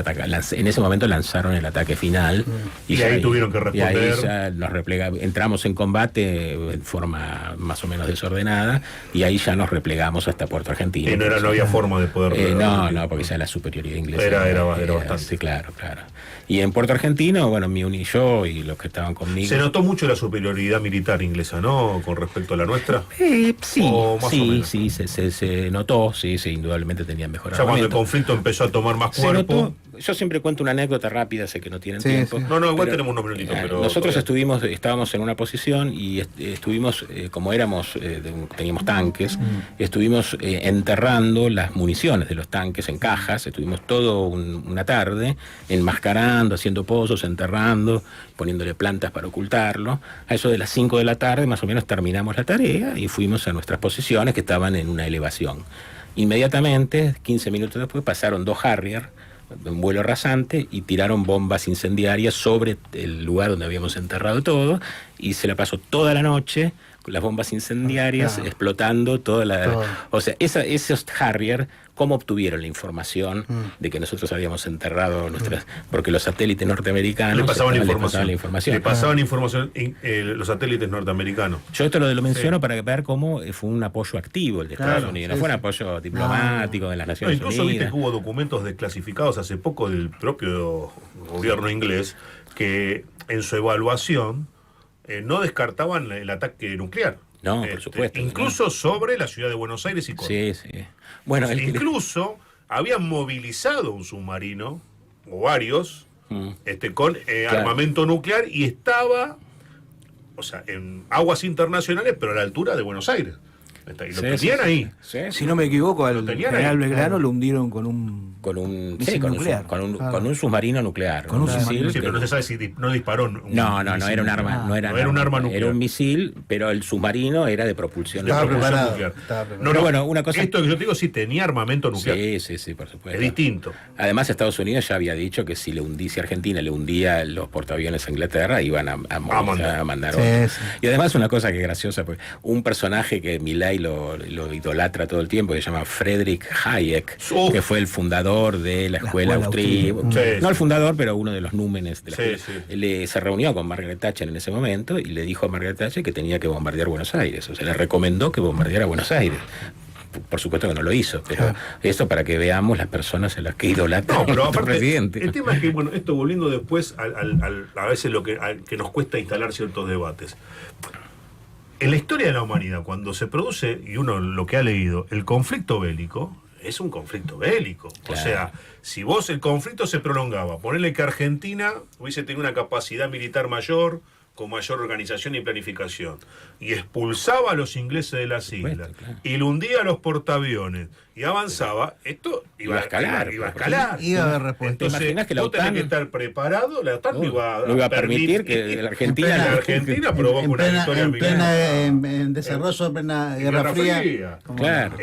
en ese momento lanzaron el ataque final. Y ahí tuvieron que Y ahí responder. ya nos entramos en combate en forma más o menos desordenada, y ahí ya nos replegamos hasta Puerto Argentino. Y no había forma de poder... No, porque ya la superioridad inglesa Era bastante. Sí, claro. Y en Puerto Argentino, bueno, me uní yo y los que estaban conmigo. Se notó mucho la superioridad militar inglesa, ¿no? Con respecto a la nuestra. Sí, O más o menos. se notó, sí, indudablemente tenían mejor Ya cuando el armamento. conflicto empezó a tomar más Se cuerpo... notó. Yo siempre cuento una anécdota rápida, sé que no tienen Sí, tiempo. sí. No, igual pero, tenemos unos minutitos, pero... nosotros estábamos en una posición y estuvimos, como teníamos tanques, estuvimos enterrando las municiones de los tanques en cajas, estuvimos todo una tarde enmascarando, haciendo pozos, enterrando, poniéndole plantas para ocultarlo. A eso de las 5 de la tarde más o menos terminamos la tarea y fuimos a nuestras posiciones que estaban en una elevación. Inmediatamente, 15 minutos después, pasaron 2 Harrier en vuelo rasante y tiraron bombas incendiarias sobre el lugar donde habíamos enterrado todo, y se la pasó toda la noche con las bombas incendiarias explotando toda la... Todo. O sea, esos Harrier, ¿cómo obtuvieron la información de que nosotros habíamos enterrado nuestras... Porque los satélites norteamericanos Le pasaban la información. información. Le pasaban información los satélites norteamericanos. Yo esto lo menciono para ver cómo fue un apoyo activo el de Estados Claro, Unidos, no sí, fue un sí. apoyo diplomático de las No, Naciones incluso viste Unidas. que hubo documentos desclasificados hace poco del propio gobierno inglés que en su evaluación no descartaban el ataque nuclear. No, por supuesto. Incluso sobre la ciudad de Buenos Aires y Córdoba. Sí. Bueno, Incluso habían movilizado un submarino o varios, con Claro. armamento nuclear y estaba, o sea, en aguas internacionales, pero a la altura de Buenos Aires. Y lo tenían ahí. Sí, Si no me equivoco, al tenían general ahí. Belgrano lo hundieron con un con un misil nuclear. con un submarino nuclear. Con un submarino. Sí, pero no se sabe si no disparó. No era un arma, no era un arma nuclear. Era un misil, pero el submarino era de propulsión Estaba nuclear. preparado. Nuclear. Estaba preparado. No, Pero bueno, una cosa- Esto que yo te digo, sí tenía armamento nuclear. Sí, por supuesto. Es distinto. Además, Estados Unidos ya había dicho que si Argentina le hundía los portaaviones a Inglaterra, iban a mandar Sí, otros. sí. Y además una cosa que es graciosa, porque un personaje que Milei lo idolatra todo el tiempo, que se llama Friedrich Hayek, Uf. que fue el fundador de la escuela escuela austríaca. austríaca. Sí, No el sí. fundador, pero uno de los númenes de la Sí, escuela. sí. Se reunió con Margaret Thatcher en ese momento y le dijo a Margaret Thatcher que tenía que bombardear Buenos Aires. O sea, le recomendó que bombardeara Buenos Aires. Por supuesto que no lo hizo, pero esto para que veamos las personas en las que idolatran No, pero a nuestro aparte, presidente. el tema es que, bueno, esto volviendo después a veces que nos cuesta instalar ciertos debates. En la historia de la humanidad, cuando se produce, y uno lo que ha leído, el conflicto bélico, es un conflicto bélico. Claro. O sea, si el conflicto se prolongaba, ponerle que Argentina hubiese tenido una capacidad militar mayor, con mayor organización y planificación, y expulsaba a los ingleses de las islas, claro. y le hundía a los portaaviones, y avanzaba, esto iba a escalar. Iba a haber respuesta. ¿Te imaginas que la vos tenés OTAN que estar preparado, la OTAN no iba no iba a permitir que la Argentina... la Argentina provoque una victoria militar. en desarrollo, en plena Guerra Fría. Claro.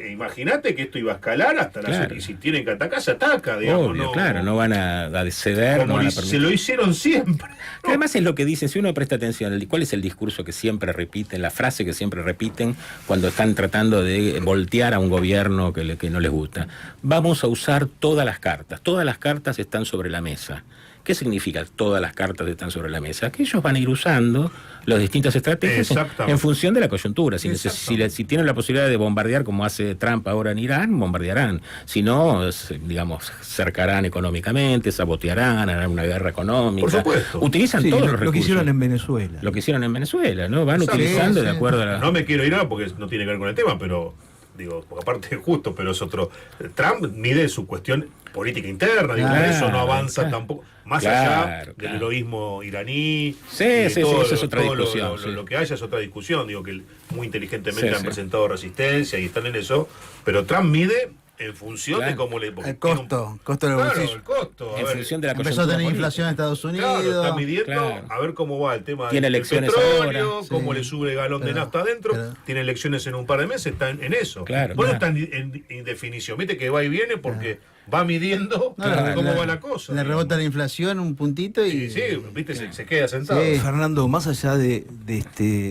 Imagínate que esto iba a escalar hasta Claro. y si tienen que atacar, se ataca, digamos. Obvio, no, claro, no van a ceder, como no van a se permitir. lo hicieron siempre. Que además es lo que dicen, si uno presta atención, ¿cuál es el discurso que siempre repiten, la frase que siempre repiten cuando están tratando de voltear a un gobierno que no les gusta? Vamos a usar todas las cartas están sobre la mesa. ¿Qué significa todas las cartas están sobre la mesa? Que ellos van a ir usando las distintas estrategias en función de la coyuntura. Si tienen la posibilidad de bombardear como hace Trump ahora en Irán, bombardearán. Si no, digamos, cercarán económicamente, sabotearán, harán una guerra económica. Por supuesto. Utilizan Sí, todos los lo recursos. que hicieron en Venezuela. Lo que hicieron en Venezuela, ¿no? Van Exacto. utilizando Sí, de sí. acuerdo a la... No me quiero ir a porque no tiene que ver con el tema, pero digo, porque aparte es justo, pero es otro. Trump mide su cuestión política interna, digo, por eso no avanza claro. tampoco, más Claro, allá del claro. heroísmo iraní. Sí, y sí, todo esa es otra todo discusión, sí. Lo que haya es otra discusión, digo que muy inteligentemente Sí, han sí. presentado resistencia y están en eso, pero Trump mide en función Claro. de cómo le... porque El tiene costo del claro, bolsillo. el costo. En función de la Empezó a coyuntura tener política. inflación en Estados Unidos. Claro, está midiendo Claro. a ver cómo va el tema Tiene del elecciones petróleo, ahora. cómo Sí. le sube el galón de Pero- nafta adentro, pero- tiene elecciones en un par de meses, está en eso. Claro, Por eso claro. está en definición, viste que va y viene porque va midiendo No, cómo le- va la cosa. Le digamos. rebota la inflación un puntito y. Sí, viste, se queda sentado. Sí. Fernando, más allá de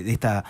esta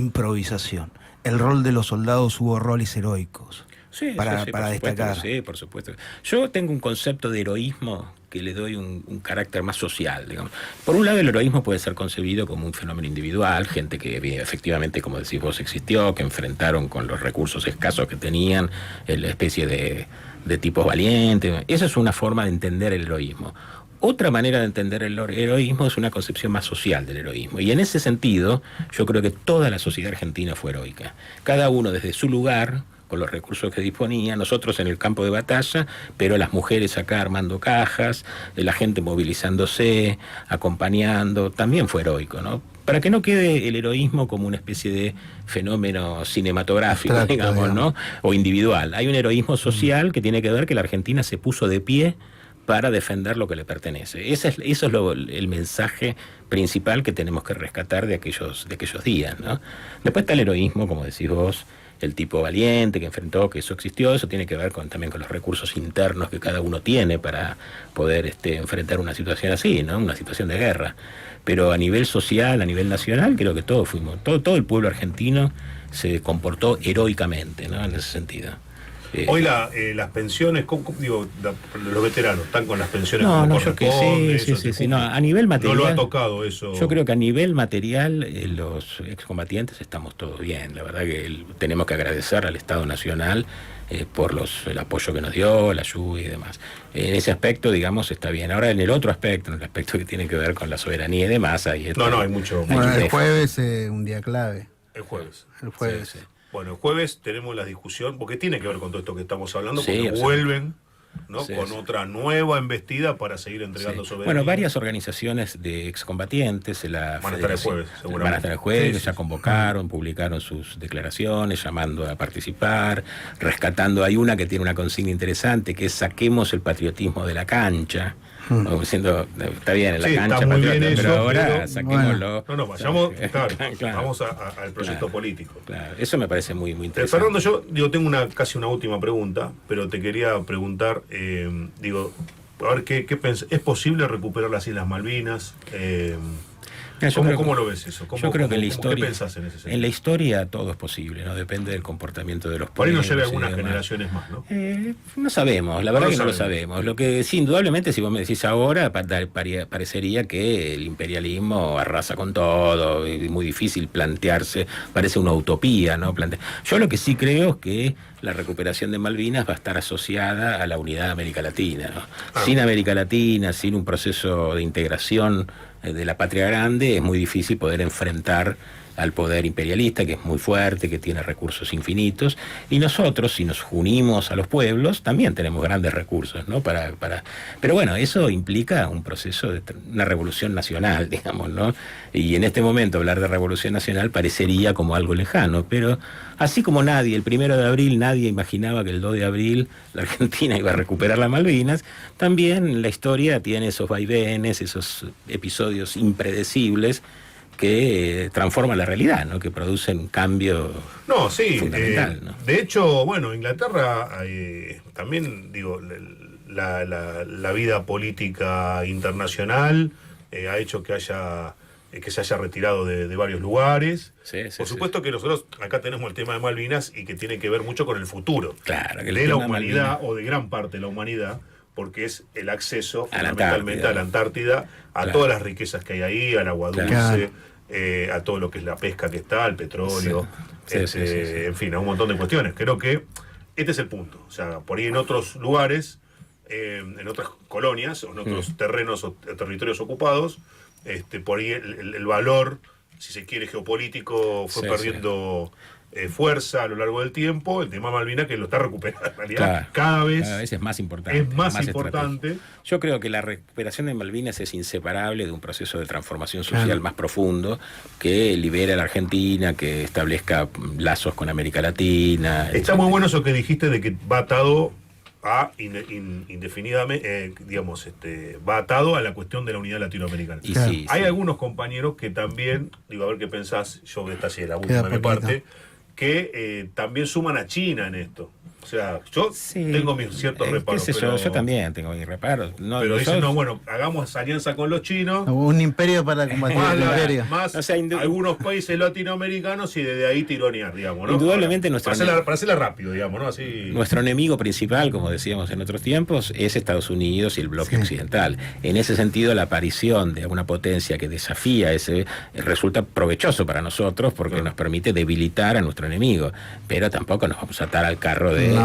improvisación, el rol de los soldados hubo roles heroicos. Sí, para por supuesto, destacar. Sí, por supuesto. Yo tengo un concepto de heroísmo que le doy un carácter más social, digamos. Por un lado, el heroísmo puede ser concebido como un fenómeno individual, gente que efectivamente, como decís vos, existió, que enfrentaron con los recursos escasos que tenían, la especie de tipos valientes. Esa es una forma de entender el heroísmo. Otra manera de entender el heroísmo es una concepción más social del heroísmo. Y en ese sentido, yo creo que toda la sociedad argentina fue heroica. Cada uno desde su lugar, con los recursos que disponía, nosotros en el campo de batalla, pero las mujeres acá armando cajas, la gente movilizándose, acompañando, también fue heroico, ¿no? Para que no quede el heroísmo como una especie de fenómeno cinematográfico, Abstracto, digamos, ¿no? digamos. O individual. Hay un heroísmo social que tiene que ver que la Argentina se puso de pie para defender lo que le pertenece. Eso es el mensaje principal que tenemos que rescatar de aquellos días, ¿no? Después está el heroísmo, como decís vos, el tipo valiente que enfrentó, que eso existió, eso tiene que ver también con los recursos internos que cada uno tiene para poder enfrentar una situación así, ¿no? Una situación de guerra. Pero a nivel social, a nivel nacional, creo que todo el pueblo argentino se comportó heroicamente, ¿no? En ese sentido. Hoy las pensiones, los veteranos están con las pensiones No, como no, yo que corresponde, sí, eso se sí. cumple. No, a nivel material. No lo ha tocado eso. Yo creo que a nivel material los excombatientes estamos todos bien. La verdad que tenemos que agradecer al Estado Nacional por el apoyo que nos dio, la ayuda y demás. En ese aspecto, digamos, está bien. Ahora en el otro aspecto, en el aspecto que tiene que ver con la soberanía y demás, ahí No, hay mucho. Bueno, el Hay- jueves un día clave. El jueves. El jueves. Sí, sí. Bueno, el jueves tenemos la discusión, porque tiene que ver con todo esto que estamos hablando, Sí, porque absolutamente. vuelven ¿no? Sí, Con sí. otra nueva embestida para seguir entregando Sí. soberanía. Bueno, varias organizaciones de excombatientes Van a estar el jueves, seguramente. Van a estar el jueves, Sí, sí, ya sí. convocaron, publicaron sus declaraciones, llamando a participar, rescatando. Hay una que tiene una consigna interesante, que es saquemos el patriotismo de la cancha. Como diciendo, está bien, en la Sí, cancha, está muy patriota, bien pero eso, ahora pero- saquémoslo. No, vayamos, claro, Claro. vamos al proyecto Claro. político. Claro, eso me parece muy, muy interesante. Fernando, yo tengo casi una última pregunta, pero te quería preguntar, a ver, ¿qué ¿es posible recuperar las Islas Malvinas? Mira, yo creo ¿Cómo que- lo ves eso? Yo creo que en la ¿Qué historia, pensás en ese sentido? en la historia todo es posible, ¿no? Depende del comportamiento de los Por ahí pueblos. nos lleve y algunas demás. generaciones más, ¿no? No sabemos, la verdad No que lo no lo sabemos. sabemos. Lo que sí, indudablemente, si vos me decís ahora, parecería que el imperialismo arrasa con todo, es muy difícil plantearse, parece una utopía, ¿no? Yo lo que sí creo es que la recuperación de Malvinas va a estar asociada a la unidad de América Latina, ¿no? Sin América Latina, sin un proceso de integración de la patria grande, es muy difícil poder enfrentar al poder imperialista, que es muy fuerte, que tiene recursos infinitos, y nosotros, si nos unimos a los pueblos, también tenemos grandes recursos, ¿no? Pero bueno, eso implica un proceso de una revolución nacional, digamos, ¿no? Y en este momento hablar de revolución nacional parecería como algo lejano, pero así como el 1 de abril, nadie imaginaba que el 2 de abril la Argentina iba a recuperar las Malvinas, también la historia tiene esos vaivenes, esos episodios impredecibles que transforman la realidad, ¿no? Que producen un cambio No, sí. fundamental, ¿no? De hecho, bueno, Inglaterra también, digo, la vida política internacional ha hecho que se haya retirado de varios lugares. Sí, sí, Por sí. supuesto que nosotros acá tenemos el tema de Malvinas y que tiene que ver mucho con el futuro Claro, que el de la tema humanidad Malvinas- o de gran parte de la humanidad, porque es el acceso A la fundamentalmente Antártida. a la Antártida, a Claro. todas las riquezas que hay ahí, al agua dulce, Claro. a todo lo que es la pesca que está, el petróleo, Sí, sí, sí, sí. en fin, a un montón de cuestiones. Creo que este es el punto. O sea, por ahí en otros lugares, en otras colonias, o en otros terrenos o territorios ocupados, por ahí el valor, si se quiere, geopolítico fue Sí, perdiendo fuerza a lo largo del tiempo. El tema Malvinas que lo está recuperando en realidad Claro, cada vez es más importante. es más estratégico. importante. Yo creo que la recuperación de Malvinas es inseparable de un proceso de transformación social Claro. más profundo que libere a la Argentina, que establezca lazos con América Latina. Está muy bueno eso que dijiste de que va atado a indefinidamente, va atado a la cuestión de la unidad latinoamericana. Y Claro. sí, Hay sí. algunos compañeros que también, digo, a ver qué pensás, yo esta sí es la última Queda de mi poquito. parte, que también suman a China en esto. O sea, yo Sí. tengo mis ciertos Qué reparos. sé pero, yo también tengo mis reparos. No, pero dicen, nosotros- no, bueno, hagamos alianza con los chinos. Un imperio para combatir Más, el imperio. más O sea, algunos países latinoamericanos y desde ahí tironear, digamos, ¿no? Indudablemente Ahora, para hacerla rápido, digamos, ¿no? Así. Nuestro enemigo principal, como decíamos en otros tiempos, es Estados Unidos y el bloque occidental. En ese sentido, la aparición de una potencia que desafía ese resulta provechoso para nosotros porque Claro. nos permite debilitar a nuestro enemigo. Pero tampoco nos vamos a atar al carro de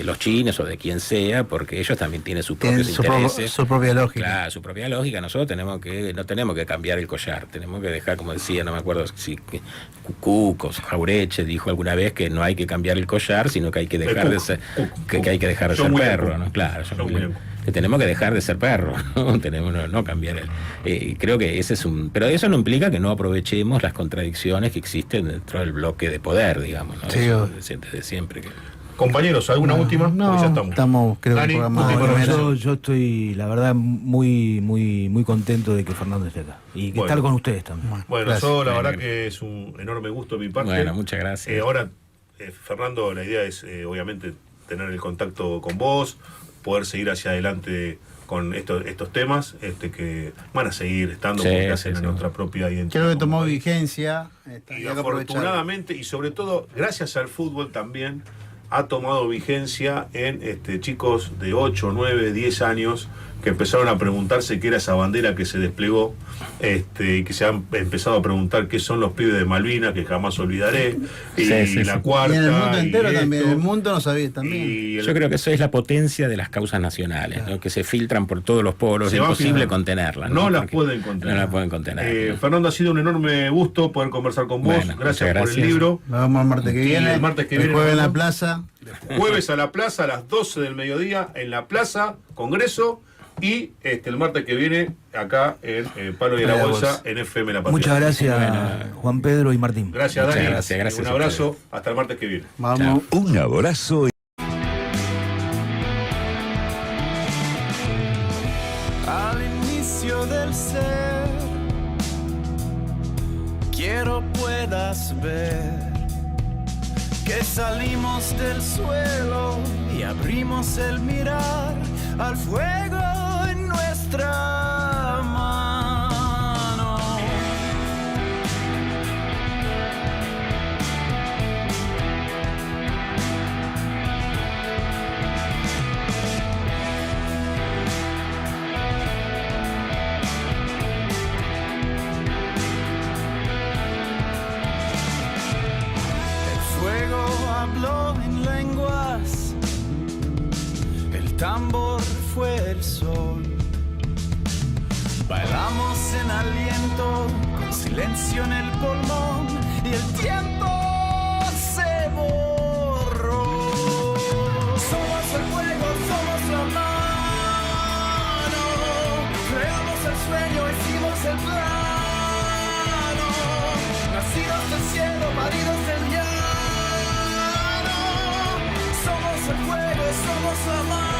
los chinos o de quien sea, porque ellos también tienen sus Tienen propios su, intereses. su propia lógica. Claro, su propia lógica. Nosotros no tenemos que cambiar el collar, tenemos que dejar, como decía, no me acuerdo si Cucuc o Jaureche dijo alguna vez que no hay que cambiar el collar, sino que hay que dejar de ser, que hay que dejar de John ser William perro, Cook. ¿no? Claro, John William Cook. que tenemos que dejar de ser perro, ¿no? Tenemos no cambiar creo que ese es pero eso no implica que no aprovechemos las contradicciones que existen dentro del bloque de poder, digamos, ¿no? Sí, Eso obvio. desde siempre que Compañeros, ¿alguna última? No, Porque ya estamos. creo que Dani, el programa última de reflexión. primera. Yo estoy, la verdad, muy contento de que Fernando esté acá. Y que Bueno. estar con ustedes también. Bueno, Gracias. yo la verdad Bueno. que es un enorme gusto de mi parte. Bueno, muchas gracias. Ahora, Fernando, la idea es obviamente tener el contacto con vos, poder seguir hacia adelante con estos temas que van a seguir estando Sí, porque sí, hacen a sí. nuestra propia identidad. Creo que tomó como país. vigencia. Y hay que aprovecharlo. afortunadamente, y sobre todo, gracias al fútbol también, ha tomado vigencia en chicos de 8, 9, 10 años que empezaron a preguntarse qué era esa bandera que se desplegó, y que se han empezado a preguntar qué son los pibes de Malvinas, que jamás olvidaré, y la cuarta. Y en el mundo entero y también, en esto. el mundo no sabía también. Yo creo que eso es la potencia de las causas nacionales, ¿no? Que se filtran por todos los poros, Se es van imposible filtrando. contenerlas. No las Porque pueden contener. No las pueden contener. Fernando, ha sido un enorme gusto poder conversar con vos. Bueno, gracias muchas por el gracias. libro. Nos vemos el martes que Y viene. el martes que el viene jueves en nos la vemos. plaza. Jueves a la plaza a las 12 del mediodía en la plaza Congreso, y el martes que viene acá en Palo y la Bolsa en FM La Patria. Muchas gracias, Juan Pedro y Martín. Gracias, Muchas Dani. gracias Un a abrazo. Hasta el martes que viene. Vamos. Un abrazo. Al inicio del ser, quiero puedas ver que salimos del suelo y abrimos el mirar al fuego en nuestra mano. Fuego habló en lenguas, el tambor fue el sol. Bailamos en aliento, con silencio en el pulmón, y el tiempo se borró. Somos el fuego, somos la mano, creamos el sueño, hicimos el plano, nacidos del cielo, paridos del llano. Somos el fuego, somos la mano.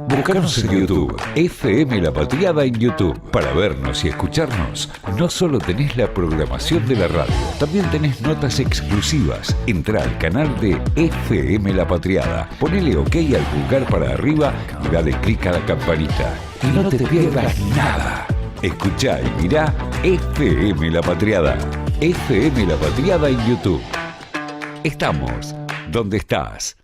Búscanos en YouTube, FM La Patriada en YouTube. Para vernos y escucharnos, no solo tenés la programación de la radio, también tenés notas exclusivas. Entrá al canal de FM La Patriada, ponele OK al pulgar para arriba y dale clic a la campanita. Y no te pierdas nada. Escuchá y mirá FM La Patriada. FM La Patriada en YouTube. Estamos donde estás.